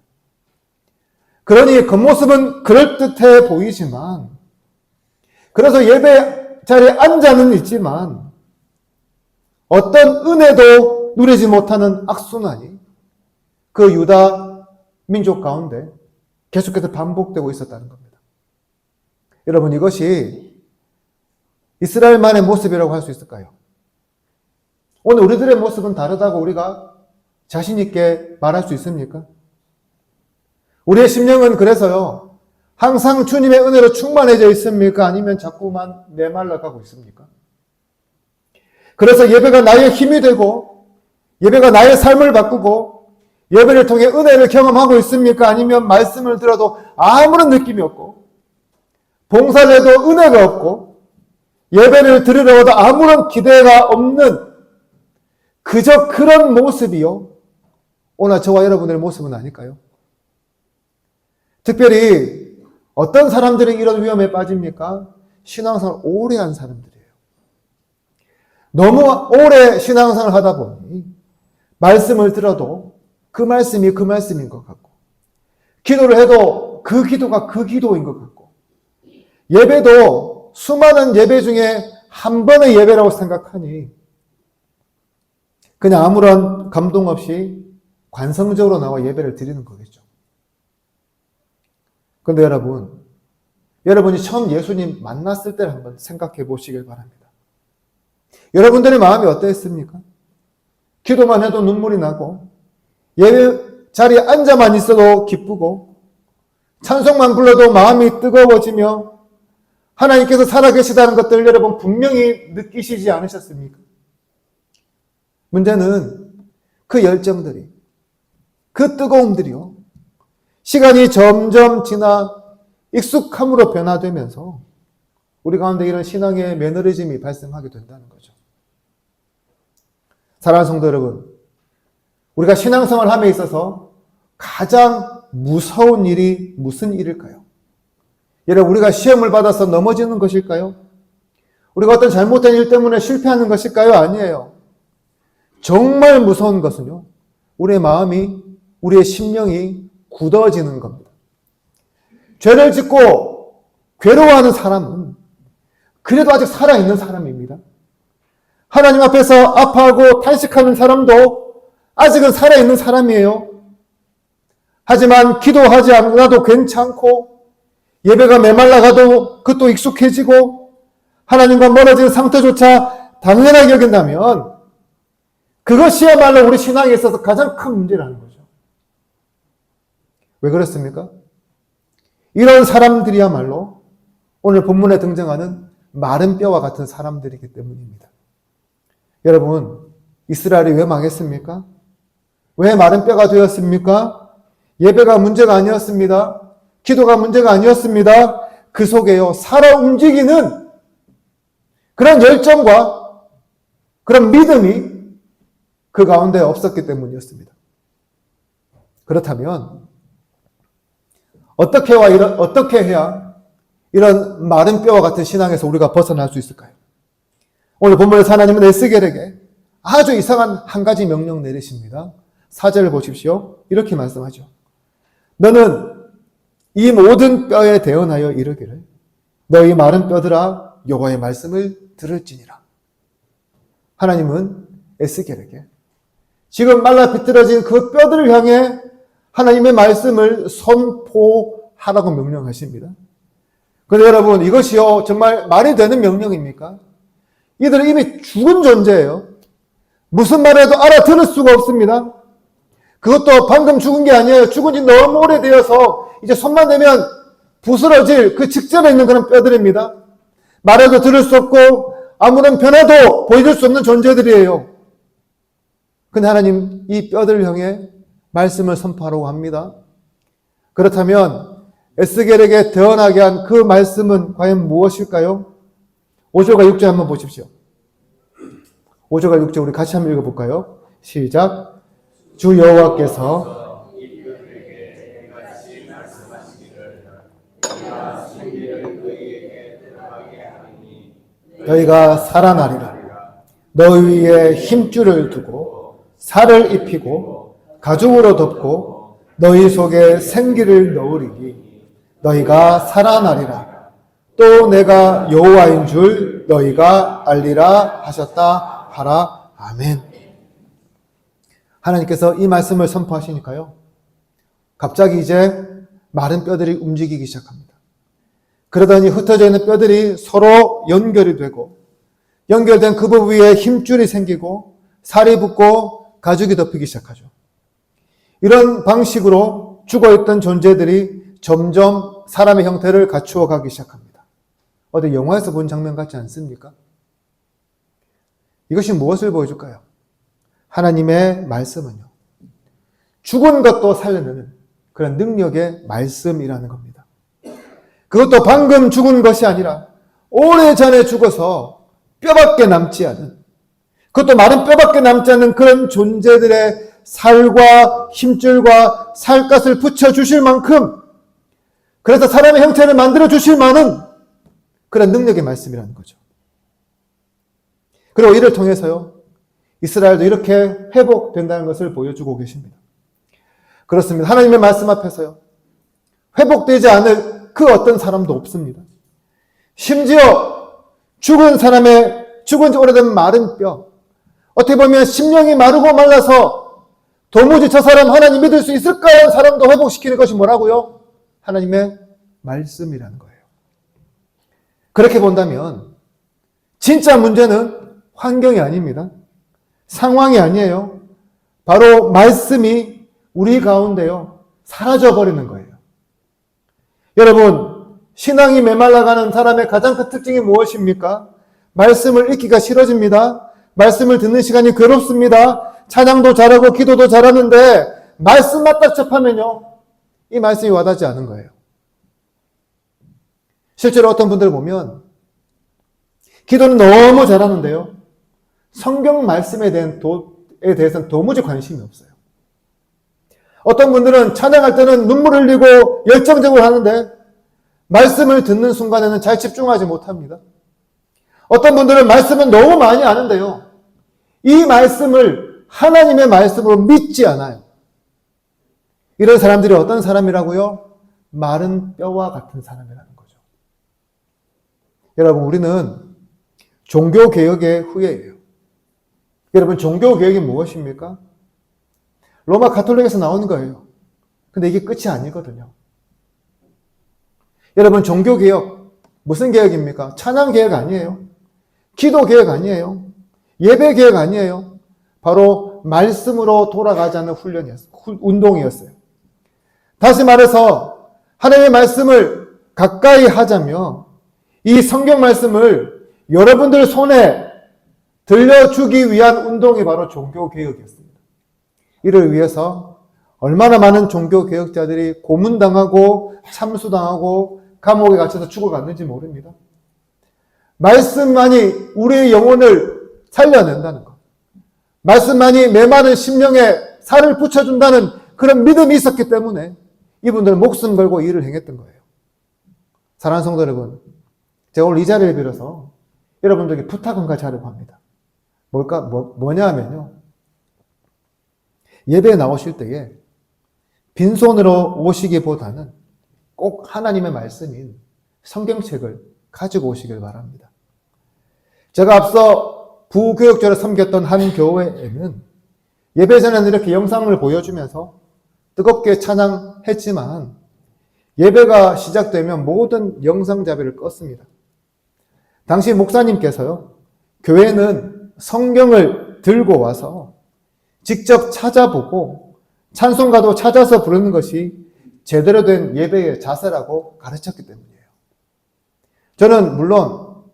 그러니 겉모습은 그럴듯해 보이지만, 그래서 예배 자리에 앉아는 있지만 어떤 은혜도 누리지 못하는 악순환이 그 유다 민족 가운데 계속해서 반복되고 있었다는 겁니다. 여러분, 이것이 이스라엘만의 모습이라고 할 수 있을까요? 오늘 우리들의 모습은 다르다고 우리가 자신 있게 말할 수 있습니까? 우리의 심령은 그래서요, 항상 주님의 은혜로 충만해져 있습니까? 아니면 자꾸만 메말라가고 있습니까? 그래서 예배가 나의 힘이 되고, 예배가 나의 삶을 바꾸고, 예배를 통해 은혜를 경험하고 있습니까? 아니면 말씀을 들어도 아무런 느낌이 없고, 봉사를 해도 은혜가 없고, 예배를 들으러 와도 아무런 기대가 없는 그저 그런 모습이요, 오늘 저와 여러분의 모습은 아닐까요? 특별히 어떤 사람들이 이런 위험에 빠집니까? 신앙생활을 오래 한 사람들이에요. 너무 오래 신앙생활을 하다 보니 말씀을 들어도 그 말씀이 그 말씀인 것 같고, 기도를 해도 그 기도가 그 기도인 것 같고, 예배도 수많은 예배 중에 한 번의 예배라고 생각하니 그냥 아무런 감동 없이 관성적으로 나와 예배를 드리는 거겠죠. 그런데 여러분이 처음 예수님 만났을 때를 한번 생각해 보시길 바랍니다. 여러분들의 마음이 어땠습니까? 기도만 해도 눈물이 나고, 예배 자리에 앉아만 있어도 기쁘고, 찬송만 불러도 마음이 뜨거워지며, 하나님께서 살아계시다는 것들 여러분 분명히 느끼시지 않으셨습니까? 문제는 그 열정들이, 그 뜨거움들이요, 시간이 점점 지나 익숙함으로 변화되면서 우리 가운데 이런 신앙의 매너리즘이 발생하게 된다는 거죠. 사랑하는 성도 여러분, 우리가 신앙생활을 함에 있어서 가장 무서운 일이 무슨 일일까요? 여러분, 우리가 시험을 받아서 넘어지는 것일까요? 우리가 어떤 잘못된 일 때문에 실패하는 것일까요? 아니에요. 정말 무서운 것은요, 우리의 마음이, 우리의 심령이 굳어지는 겁니다. 죄를 짓고 괴로워하는 사람은 그래도 아직 살아있는 사람입니다. 하나님 앞에서 아파하고 탄식하는 사람도 아직은 살아있는 사람이에요. 하지만 기도하지 않아도 괜찮고, 예배가 메말라가도 그것도 익숙해지고, 하나님과 멀어진 상태조차 당연하게 여긴다면 그것이야말로 우리 신앙에 있어서 가장 큰 문제라는 거죠. 왜 그렇습니까? 이런 사람들이야말로 오늘 본문에 등장하는 마른 뼈와 같은 사람들이기 때문입니다. 여러분, 이스라엘이 왜 망했습니까? 왜 마른 뼈가 되었습니까? 예배가 문제가 아니었습니다. 기도가 문제가 아니었습니다. 그 속에요, 살아 움직이는 그런 열정과 그런 믿음이 그 가운데 없었기 때문이었습니다. 그렇다면 어떻게 해야 이런 마른 뼈와 같은 신앙에서 우리가 벗어날 수 있을까요? 오늘 본문에서 하나님은 에스겔에게 아주 이상한 한 가지 명령 내리십니다. 4절을 보십시오. 이렇게 말씀하죠. 너는 이 모든 뼈에 대언하여 이르기를, 너희 마른 뼈들아 여호와의 말씀을 들을지니라. 하나님은 에스겔에게 지금 말라 비틀어진 그 뼈들을 향해 하나님의 말씀을 선포하라고 명령하십니다. 그런데 여러분, 이것이요, 정말 말이 되는 명령입니까? 이들은 이미 죽은 존재예요. 무슨 말을 해도 알아들을 수가 없습니다. 그것도 방금 죽은 게 아니에요. 죽은 지 너무 오래되어서 이제 손만 대면 부스러질 그 직전에 있는 그런 뼈들입니다. 말해도 들을 수 없고 아무런 변화도 보여줄 수 없는 존재들이에요. 근데 하나님 이 뼈들을 향해 말씀을 선포하라고 합니다. 그렇다면 에스겔에게 대언하게 한 그 말씀은 과연 무엇일까요? 5절과 6절 한번 보십시오. 5절과 6절 우리 같이 한번 읽어볼까요? 시작. 주 여호와께서 너희가 살아나리라. 너희 위에 힘줄을 두고 살을 입히고 가죽으로 덮고 너희 속에 생기를 넣으리니 너희가 살아나리라. 또 내가 여호와인 줄 너희가 알리라 하셨다 하라. 아멘. 하나님께서 이 말씀을 선포하시니까요, 갑자기 이제 마른 뼈들이 움직이기 시작합니다. 그러더니 흩어져 있는 뼈들이 서로 연결이 되고, 연결된 그 부분 위에 힘줄이 생기고 살이 붙고 가죽이 덮이기 시작하죠. 이런 방식으로 죽어있던 존재들이 점점 사람의 형태를 갖추어 가기 시작합니다. 어디 영화에서 본 장면 같지 않습니까? 이것이 무엇을 보여줄까요? 하나님의 말씀은요, 죽은 것도 살려내는 그런 능력의 말씀이라는 겁니다. 그것도 방금 죽은 것이 아니라 오래전에 죽어서 뼈밖에 남지 않은, 그것도 마른 뼈밖에 남지 않는 그런 존재들의 살과 힘줄과 살갗을 붙여주실 만큼, 그래서 사람의 형태를 만들어 주실 만한 그런 능력의 말씀이라는 거죠. 그리고 이를 통해서요, 이스라엘도 이렇게 회복된다는 것을 보여주고 계십니다. 그렇습니다. 하나님의 말씀 앞에서요, 회복되지 않을 그 어떤 사람도 없습니다. 심지어 죽은 지 오래된 마른 뼈, 어떻게 보면 심령이 마르고 말라서 도무지 저 사람 하나님 믿을 수 있을까 하는 사람도 회복시키는 것이 뭐라고요? 하나님의 말씀이라는 거예요. 그렇게 본다면 진짜 문제는 환경이 아닙니다. 상황이 아니에요. 바로 말씀이 우리 가운데요, 사라져버리는 거예요. 여러분, 신앙이 메말라가는 사람의 가장 큰 특징이 무엇입니까? 말씀을 읽기가 싫어집니다. 말씀을 듣는 시간이 괴롭습니다. 찬양도 잘하고 기도도 잘하는데 말씀만 딱 접하면요, 이 말씀이 와닿지 않은 거예요. 실제로 어떤 분들 보면 기도는 너무 잘하는데요, 성경 말씀에 대해서는 도무지 관심이 없어요. 어떤 분들은 찬양할 때는 눈물 흘리고 열정적으로 하는데 말씀을 듣는 순간에는 잘 집중하지 못합니다. 어떤 분들은 말씀은 너무 많이 아는데요, 이 말씀을 하나님의 말씀으로 믿지 않아요. 이런 사람들이 어떤 사람이라고요? 마른 뼈와 같은 사람이라는 거죠. 여러분, 우리는 종교개혁의 후예예요. 여러분, 종교개혁이 무엇입니까? 로마 가톨릭에서 나오는 거예요. 근데 이게 끝이 아니거든요. 여러분, 종교개혁, 무슨 개혁입니까? 찬양개혁 아니에요. 기도개혁 아니에요. 예배개혁 아니에요. 바로 말씀으로 돌아가자는 운동이었어요. 다시 말해서 하나님의 말씀을 가까이 하자며 이 성경 말씀을 여러분들 손에 들려주기 위한 운동이 바로 종교개혁이었습니다. 이를 위해서 얼마나 많은 종교개혁자들이 고문당하고 참수당하고 감옥에 갇혀서 죽어갔는지 모릅니다. 말씀만이 우리의 영혼을 살려낸다는 것, 말씀만이 메마른 심령에 살을 붙여준다는 그런 믿음이 있었기 때문에 이분들은 목숨 걸고 일을 행했던 거예요. 사랑하는 성도 여러분, 제가 오늘 이 자리를 빌어서 여러분들에게 부탁 한 가지 하려고 합니다. 뭐냐 하면요, 예배에 나오실 때에 빈손으로 오시기보다는 꼭 하나님의 말씀인 성경책을 가지고 오시길 바랍니다. 제가 앞서 부교육자로 섬겼던 한 교회에는 예배 전에는 이렇게 영상을 보여주면서 뜨겁게 찬양했지만 예배가 시작되면 모든 영상 자비를 껐습니다. 당시 목사님께서요, 교회는 성경을 들고 와서 직접 찾아보고 찬송가도 찾아서 부르는 것이 제대로 된 예배의 자세라고 가르쳤기 때문이에요. 저는 물론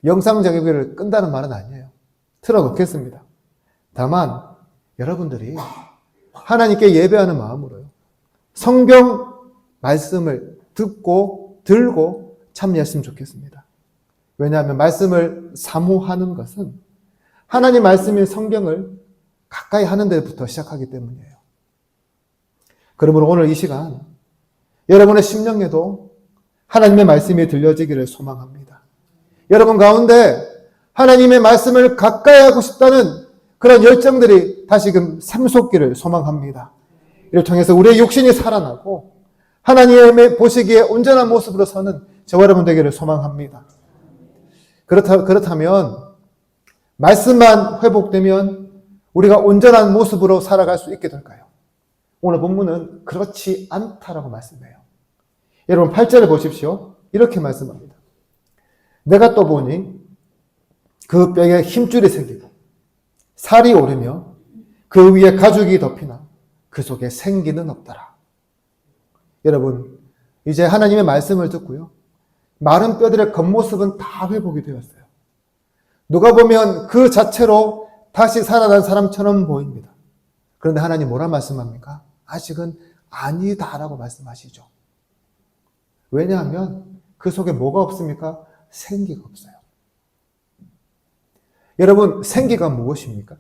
영상 자비를 끈다는 말은 아니에요. 틀어놓겠습니다. 다만 여러분들이 하나님께 예배하는 마음으로요, 성경 말씀을 듣고 들고 참여했으면 좋겠습니다. 왜냐하면 말씀을 사모하는 것은 하나님 말씀인 성경을 가까이 하는 데부터 시작하기 때문이에요. 그러므로 오늘 이 시간 여러분의 심령에도 하나님의 말씀이 들려지기를 소망합니다. 여러분 가운데 하나님의 말씀을 가까이 하고 싶다는 그런 열정들이 다시금 샘솟기를 소망합니다. 이를 통해서 우리의 욕심이 살아나고 하나님의 보시기에 온전한 모습으로 서는 저와 여러분 되기를 소망합니다. 그렇다면 말씀만 회복되면 우리가 온전한 모습으로 살아갈 수 있게 될까요? 오늘 본문은 그렇지 않다라고 말씀해요. 여러분 8절을 보십시오. 이렇게 말씀합니다. 내가 또 보니 그 뼈에 힘줄이 생기고 살이 오르며 그 위에 가죽이 덮이나 그 속에 생기는 없더라. 여러분, 이제 하나님의 말씀을 듣고요. 마른 뼈들의 겉모습은 다 회복이 되었어요. 누가 보면 그 자체로 다시 살아난 사람처럼 보입니다. 그런데 하나님 뭐라 말씀합니까? 아직은 아니다라고 말씀하시죠. 왜냐하면 그 속에 뭐가 없습니까? 생기가 없어요. 여러분, 생기가 무엇입니까?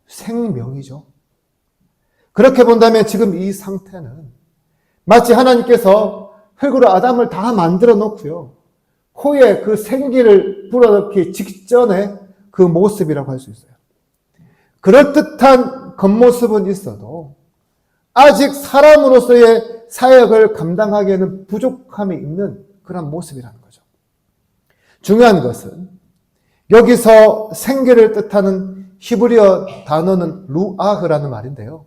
생명이죠. 그렇게 본다면 지금 이 상태는 마치 하나님께서 흙으로 아담을 다 만들어 놓고요. 코에 그 생기를 불어넣기 직전에 그 모습이라고 할 수 있어요. 그럴듯한 겉모습은 있어도 아직 사람으로서의 사역을 감당하기에는 부족함이 있는 그런 모습이라는 거죠. 중요한 것은 여기서 생기를 뜻하는 히브리어 단어는 루아흐라는 말인데요.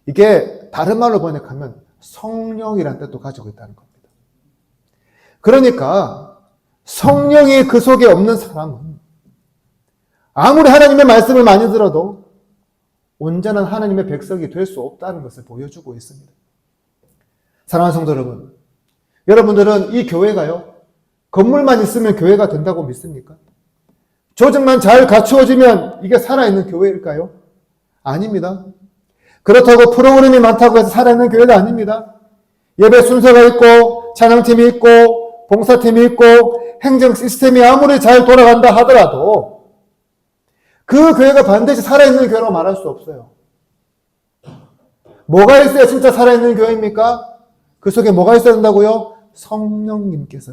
이게 다른 말로 번역하면 성령이라는 뜻도 가지고 있다는 겁니다. 그러니까 성령이 그 속에 없는 사람은 아무리 하나님의 말씀을 많이 들어도 온전한 하나님의 백성이 될 수 없다는 것을 보여주고 있습니다. 사랑하는 성도 여러분, 여러분들은 이 교회가요, 건물만 있으면 교회가 된다고 믿습니까? 조직만 잘 갖추어지면 이게 살아있는 교회일까요? 아닙니다. 그렇다고 프로그램이 많다고 해서 살아있는 교회가 아닙니다. 예배 순서가 있고 찬양팀이 있고 봉사팀이 있고 행정 시스템이 아무리 잘 돌아간다 하더라도 그 교회가 반드시 살아있는 교회라고 말할 수 없어요. 뭐가 있어야 진짜 살아있는 교회입니까? 그 속에 뭐가 있어야 된다고요? 성령님께서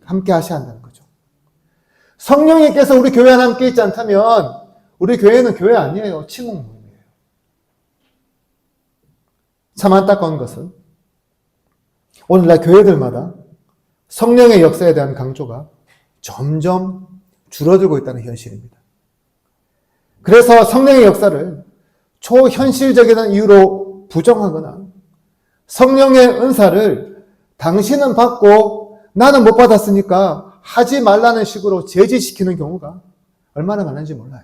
함께 하셔야 한다는 거죠. 성령님께서 우리 교회 안에 함께 있지 않다면 우리 교회는 교회 아니에요. 침묵모임이에요. 참 안타까운 것은 오늘날 교회들마다 성령의 역사에 대한 강조가 점점 줄어들고 있다는 현실입니다. 그래서 성령의 역사를 초현실적인 이유로 부정하거나 성령의 은사를 당신은 받고 나는 못 받았으니까 하지 말라는 식으로 제지시키는 경우가 얼마나 많은지 몰라요.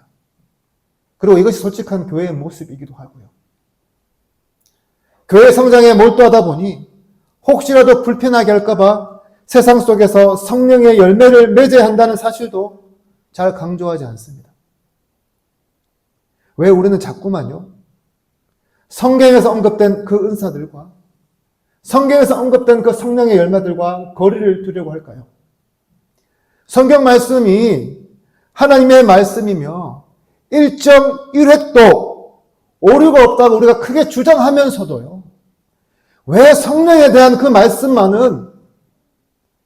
그리고 이것이 솔직한 교회의 모습이기도 하고요. 교회 성장에 몰두하다 보니 혹시라도 불편하게 할까봐 세상 속에서 성령의 열매를 맺어야 한다는 사실도 잘 강조하지 않습니다. 왜 우리는 자꾸만요, 성경에서 언급된 그 은사들과 성경에서 언급된 그 성령의 열매들과 거리를 두려고 할까요? 성경 말씀이 하나님의 말씀이며 1.1획도 오류가 없다고 우리가 크게 주장하면서도요, 왜 성령에 대한 그 말씀만은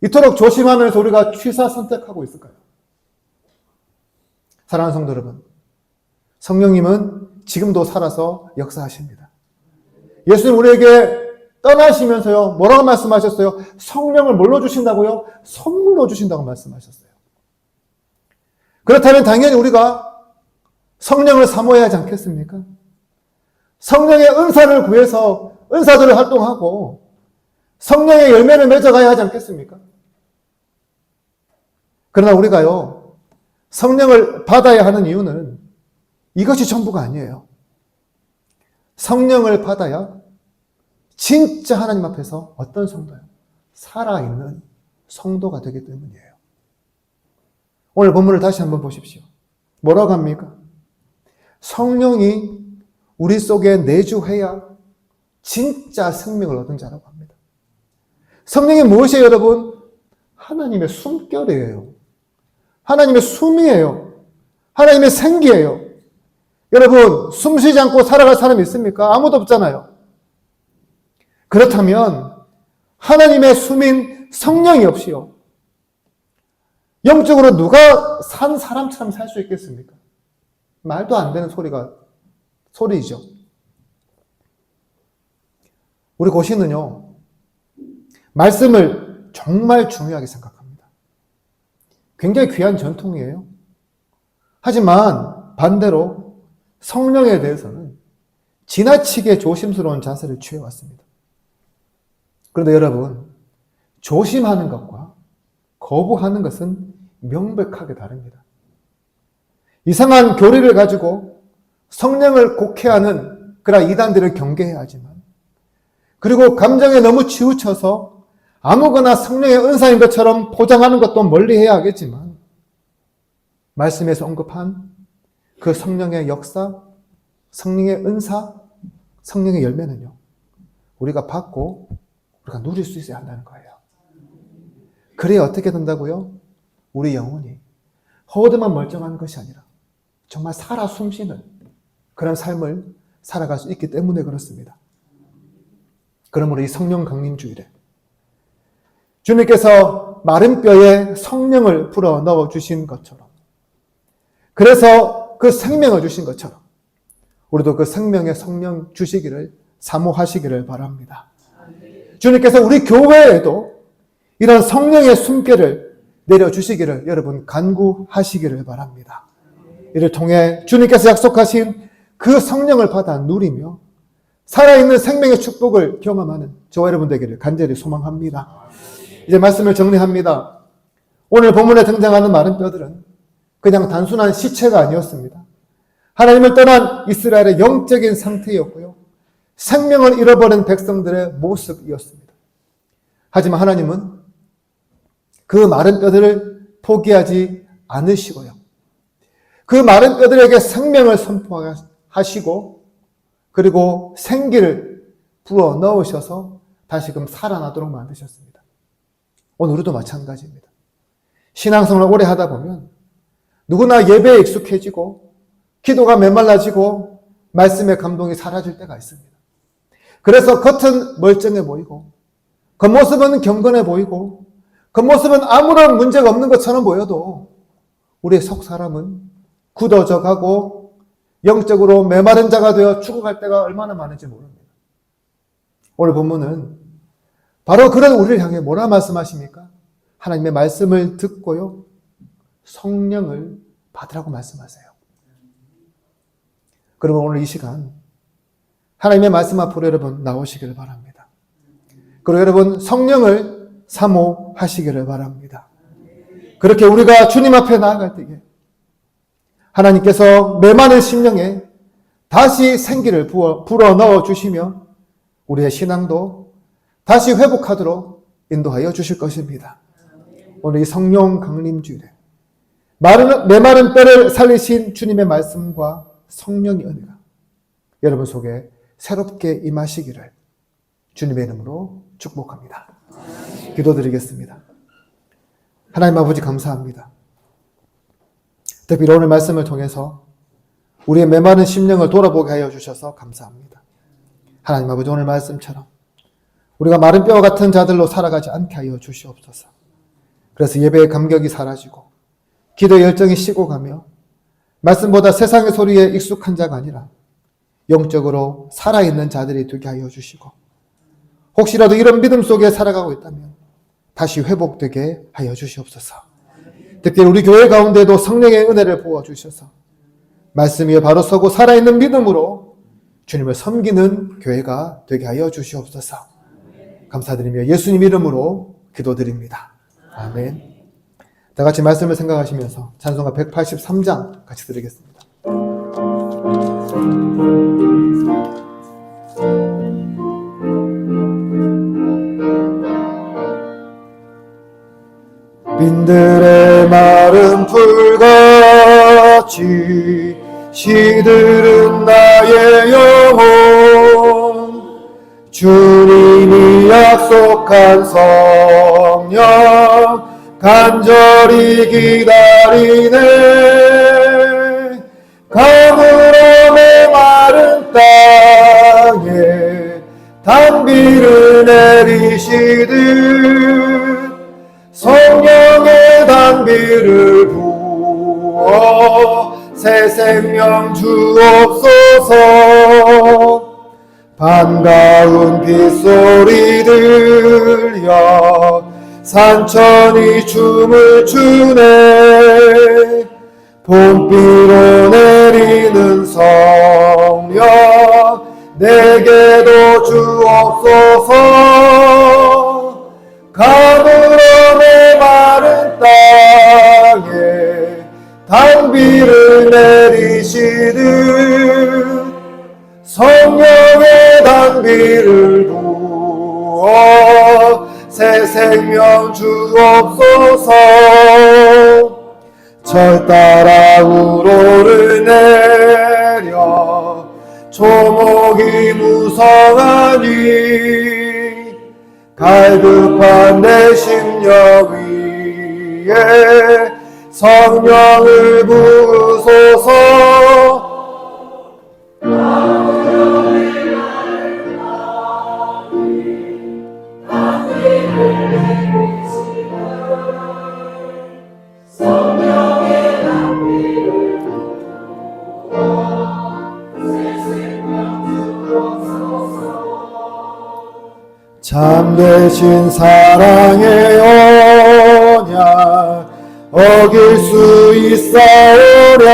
이토록 조심하면서 우리가 취사 선택하고 있을까요? 사랑하는 성도 여러분, 성령님은 지금도 살아서 역사하십니다. 예수님 우리에게 떠나시면서요, 뭐라고 말씀하셨어요? 성령을 뭘로 주신다고요? 선물로 주신다고 말씀하셨어요. 그렇다면 당연히 우리가 성령을 사모해야 하지 않겠습니까? 성령의 은사를 구해서 은사들을 활동하고 성령의 열매를 맺어가야 하지 않겠습니까? 그러나 우리가요, 성령을 받아야 하는 이유는 이것이 전부가 아니에요. 성령을 받아야 진짜 하나님 앞에서 어떤 성도요? 살아있는 성도가 되기 때문이에요. 오늘 본문을 다시 한번 보십시오. 뭐라고 합니까? 성령이 우리 속에 내주해야 진짜 생명을 얻은 자라고 합니다. 성령이 무엇이에요, 여러분? 하나님의 숨결이에요. 하나님의 숨이에요. 하나님의 생기예요. 여러분, 숨 쉬지 않고 살아갈 사람이 있습니까? 아무도 없잖아요. 그렇다면 하나님의 숨인 성령이 없이요, 영적으로 누가 산 사람처럼 살 수 있겠습니까? 말도 안 되는 소리죠. 우리 고시는요, 말씀을 정말 중요하게 생각합니다. 굉장히 귀한 전통이에요. 하지만 반대로 성령에 대해서는 지나치게 조심스러운 자세를 취해왔습니다. 그런데 여러분, 조심하는 것과 거부하는 것은 명백하게 다릅니다. 이상한 교리를 가지고 성령을 곡해하는 그런 이단들을 경계해야 하지만, 그리고 감정에 너무 치우쳐서 아무거나 성령의 은사인 것처럼 포장하는 것도 멀리해야 하겠지만 말씀에서 언급한 그 성령의 역사, 성령의 은사, 성령의 열매는요, 우리가 받고 우리가 누릴 수 있어야 한다는 거예요. 그래야 어떻게 된다고요? 우리 영혼이 허우대만 멀쩡한 것이 아니라 정말 살아 숨쉬는 그런 삶을 살아갈 수 있기 때문에 그렇습니다. 그러므로 이 성령 강림 주일에 주님께서 마른 뼈에 성령을 불어 넣어 주신 것처럼, 그래서 그 생명을 주신 것처럼 우리도 그 생명의 성령 주시기를 사모하시기를 바랍니다. 주님께서 우리 교회에도 이런 성령의 숨결을 내려주시기를 여러분 간구하시기를 바랍니다. 이를 통해 주님께서 약속하신 그 성령을 받아 누리며 살아있는 생명의 축복을 경험하는 저와 여러분 되기를 간절히 소망합니다. 이제 말씀을 정리합니다. 오늘 본문에 등장하는 마른 뼈들은 그냥 단순한 시체가 아니었습니다. 하나님을 떠난 이스라엘의 영적인 상태였고요, 생명을 잃어버린 백성들의 모습이었습니다. 하지만 하나님은 그 마른 뼈들을 포기하지 않으시고요, 그 마른 뼈들에게 생명을 선포하시고 그리고 생기를 불어 넣으셔서 다시금 살아나도록 만드셨습니다. 오늘 우리도 마찬가지입니다. 신앙생활을 오래 하다 보면 누구나 예배에 익숙해지고 기도가 메말라지고 말씀의 감동이 사라질 때가 있습니다. 그래서 겉은 멀쩡해 보이고 겉모습은 경건해 보이고 겉모습은 아무런 문제가 없는 것처럼 보여도 우리의 속 사람은 굳어져 가고 영적으로 메마른 자가 되어 죽어갈 때가 얼마나 많은지 모릅니다. 오늘 본문은 바로 그런 우리를 향해 뭐라 말씀하십니까? 하나님의 말씀을 듣고요, 성령을 받으라고 말씀하세요. 그러면 오늘 이 시간 하나님의 말씀 앞으로 여러분 나오시기를 바랍니다. 그리고 여러분 성령을 사모하시기를 바랍니다. 그렇게 우리가 주님 앞에 나아갈 때에 하나님께서 메마른 심령에 다시 생기를 불어 넣어 주시며 우리의 신앙도 다시 회복하도록 인도하여 주실 것입니다. 오늘 이 성령 강림 주일에 메마른 뼈를 살리신 주님의 말씀과 성령의 은혜가 여러분 속에 새롭게 임하시기를 주님의 이름으로 축복합니다. 기도드리겠습니다. 하나님 아버지 감사합니다. 특별히 오늘 말씀을 통해서 우리의 메마른 심령을 돌아보게 하여 주셔서 감사합니다. 하나님 아버지 오늘 말씀처럼 우리가 마른 뼈와 같은 자들로 살아가지 않게 하여 주시옵소서. 그래서 예배의 감격이 사라지고 기도의 열정이 식고 가며 말씀보다 세상의 소리에 익숙한 자가 아니라 영적으로 살아있는 자들이 되게 하여 주시고 혹시라도 이런 믿음 속에 살아가고 있다면 다시 회복되게 하여 주시옵소서. 특히 우리 교회 가운데도 성령의 은혜를 부어주셔서 말씀 위에 바로 서고 살아있는 믿음으로 주님을 섬기는 교회가 되게 하여 주시옵소서. 감사드리며 예수님 이름으로 기도드립니다. 아멘. 다 같이 말씀을 생각하시면서 찬송가 183장 같이 드리겠습니다. 빈들의 마른 풀같이 시들은 나의 영혼, 주님이 약속한 성령 간절히 기다리네. 가물어 메마른 땅에 단비를 내리시듯 성령의 단비를 부어 새 생명 주옵소서. 반가운 빗소리 들려 산천이 춤을 추네. 봄비로 내리는 성령 내게도 주옵소서. 가물어 메마른 땅에 단비를 내리시듯 성령의 단비를 부어 새 생명 주옵소서. 절 따라 우로를 내려 조목이 무성하니 갈급한 내 심령 위에 성령을 부으소서. 참되신 사랑의 언약 어길 수 있사오랴.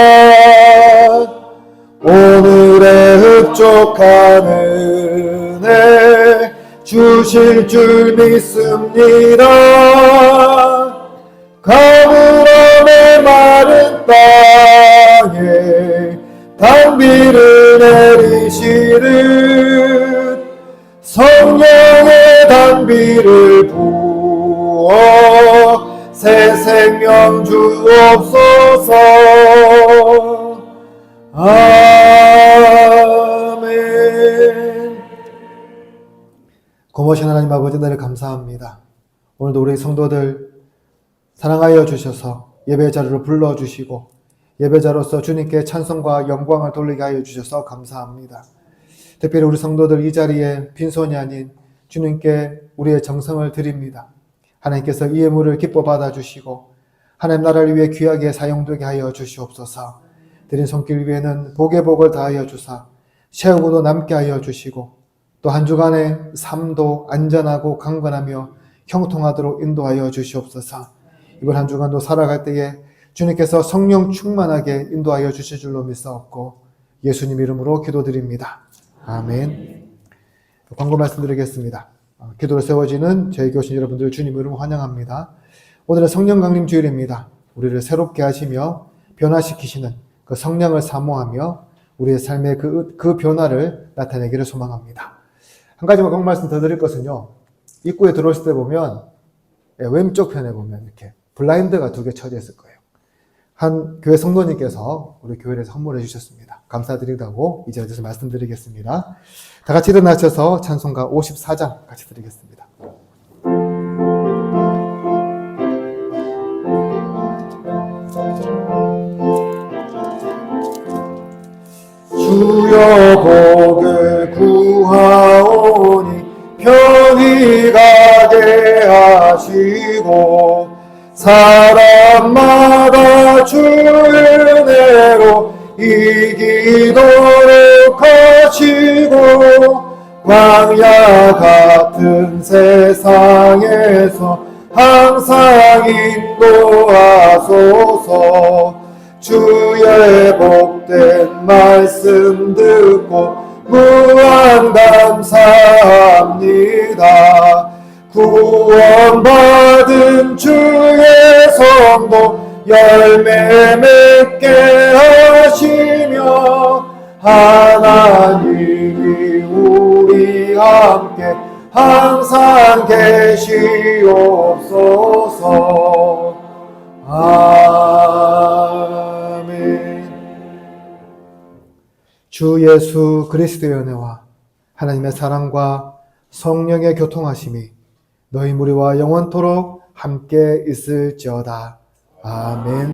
오늘의 흡족한 은혜 주실 줄 믿습니다. 가물어 메마른 땅에 단비를 내리시듯 성령의 단비를 부어 새 생명 주옵소서. 아멘. 고마우신 하나님 아버지, 나를 감사합니다. 오늘도 우리 성도들 사랑하여 주셔서 예배 자리로 불러주시고 예배자로서 주님께 찬송과 영광을 돌리게 하여 주셔서 감사합니다. 특별히 우리 성도들 이 자리에 빈손이 아닌 주님께 우리의 정성을 드립니다. 하나님께서 이 예물을 기뻐 받아주시고 하나님 나라를 위해 귀하게 사용되게 하여 주시옵소서. 드린 손길 위에는 복의 복을 다하여 주사 세우고도 남게 하여 주시고 또 한 주간의 삶도 안전하고 강건하며 형통하도록 인도하여 주시옵소서. 이번 한 주간도 살아갈 때에 주님께서 성령 충만하게 인도하여 주실 줄로 믿사옵고 예수님 이름으로 기도드립니다. 아멘. 광고 말씀드리겠습니다. 기도로 세워지는 저희 교신 여러분들 주님 이름으로 환영합니다. 오늘은 성령 강림 주일입니다. 우리를 새롭게 하시며 변화시키시는 그 성령을 사모하며 우리의 삶의 그 변화를 나타내기를 소망합니다. 한 가지만 광고 말씀 더 드릴 것은요. 입구에 들어오실 때 보면 왼쪽 편에 보면 이렇게 블라인드가 2개 쳐져 있을 거예요. 한 교회 성도님께서 우리 교회에 선물해 주셨습니다. 감사드리다고 이 자리에서 말씀드리겠습니다. 다 같이 일어나셔서 찬송가 54장 같이 드리겠습니다. 주여 복을 구하오니 편히 가게 하시고 사람마다 주의 은혜로 이기도록 하시고 광야 같은 세상에서 항상 인도하소서. 주의 복된 말씀 듣고 무한 감사합니다. 구원받은 주의 성도 열매 맺게 하시며 하나님이 우리 함께 항상 계시옵소서. 아멘. 주 예수 그리스도의 은혜와 하나님의 사랑과 성령의 교통하심이 너희 무리와 영원토록 함께 있을지어다. 아멘.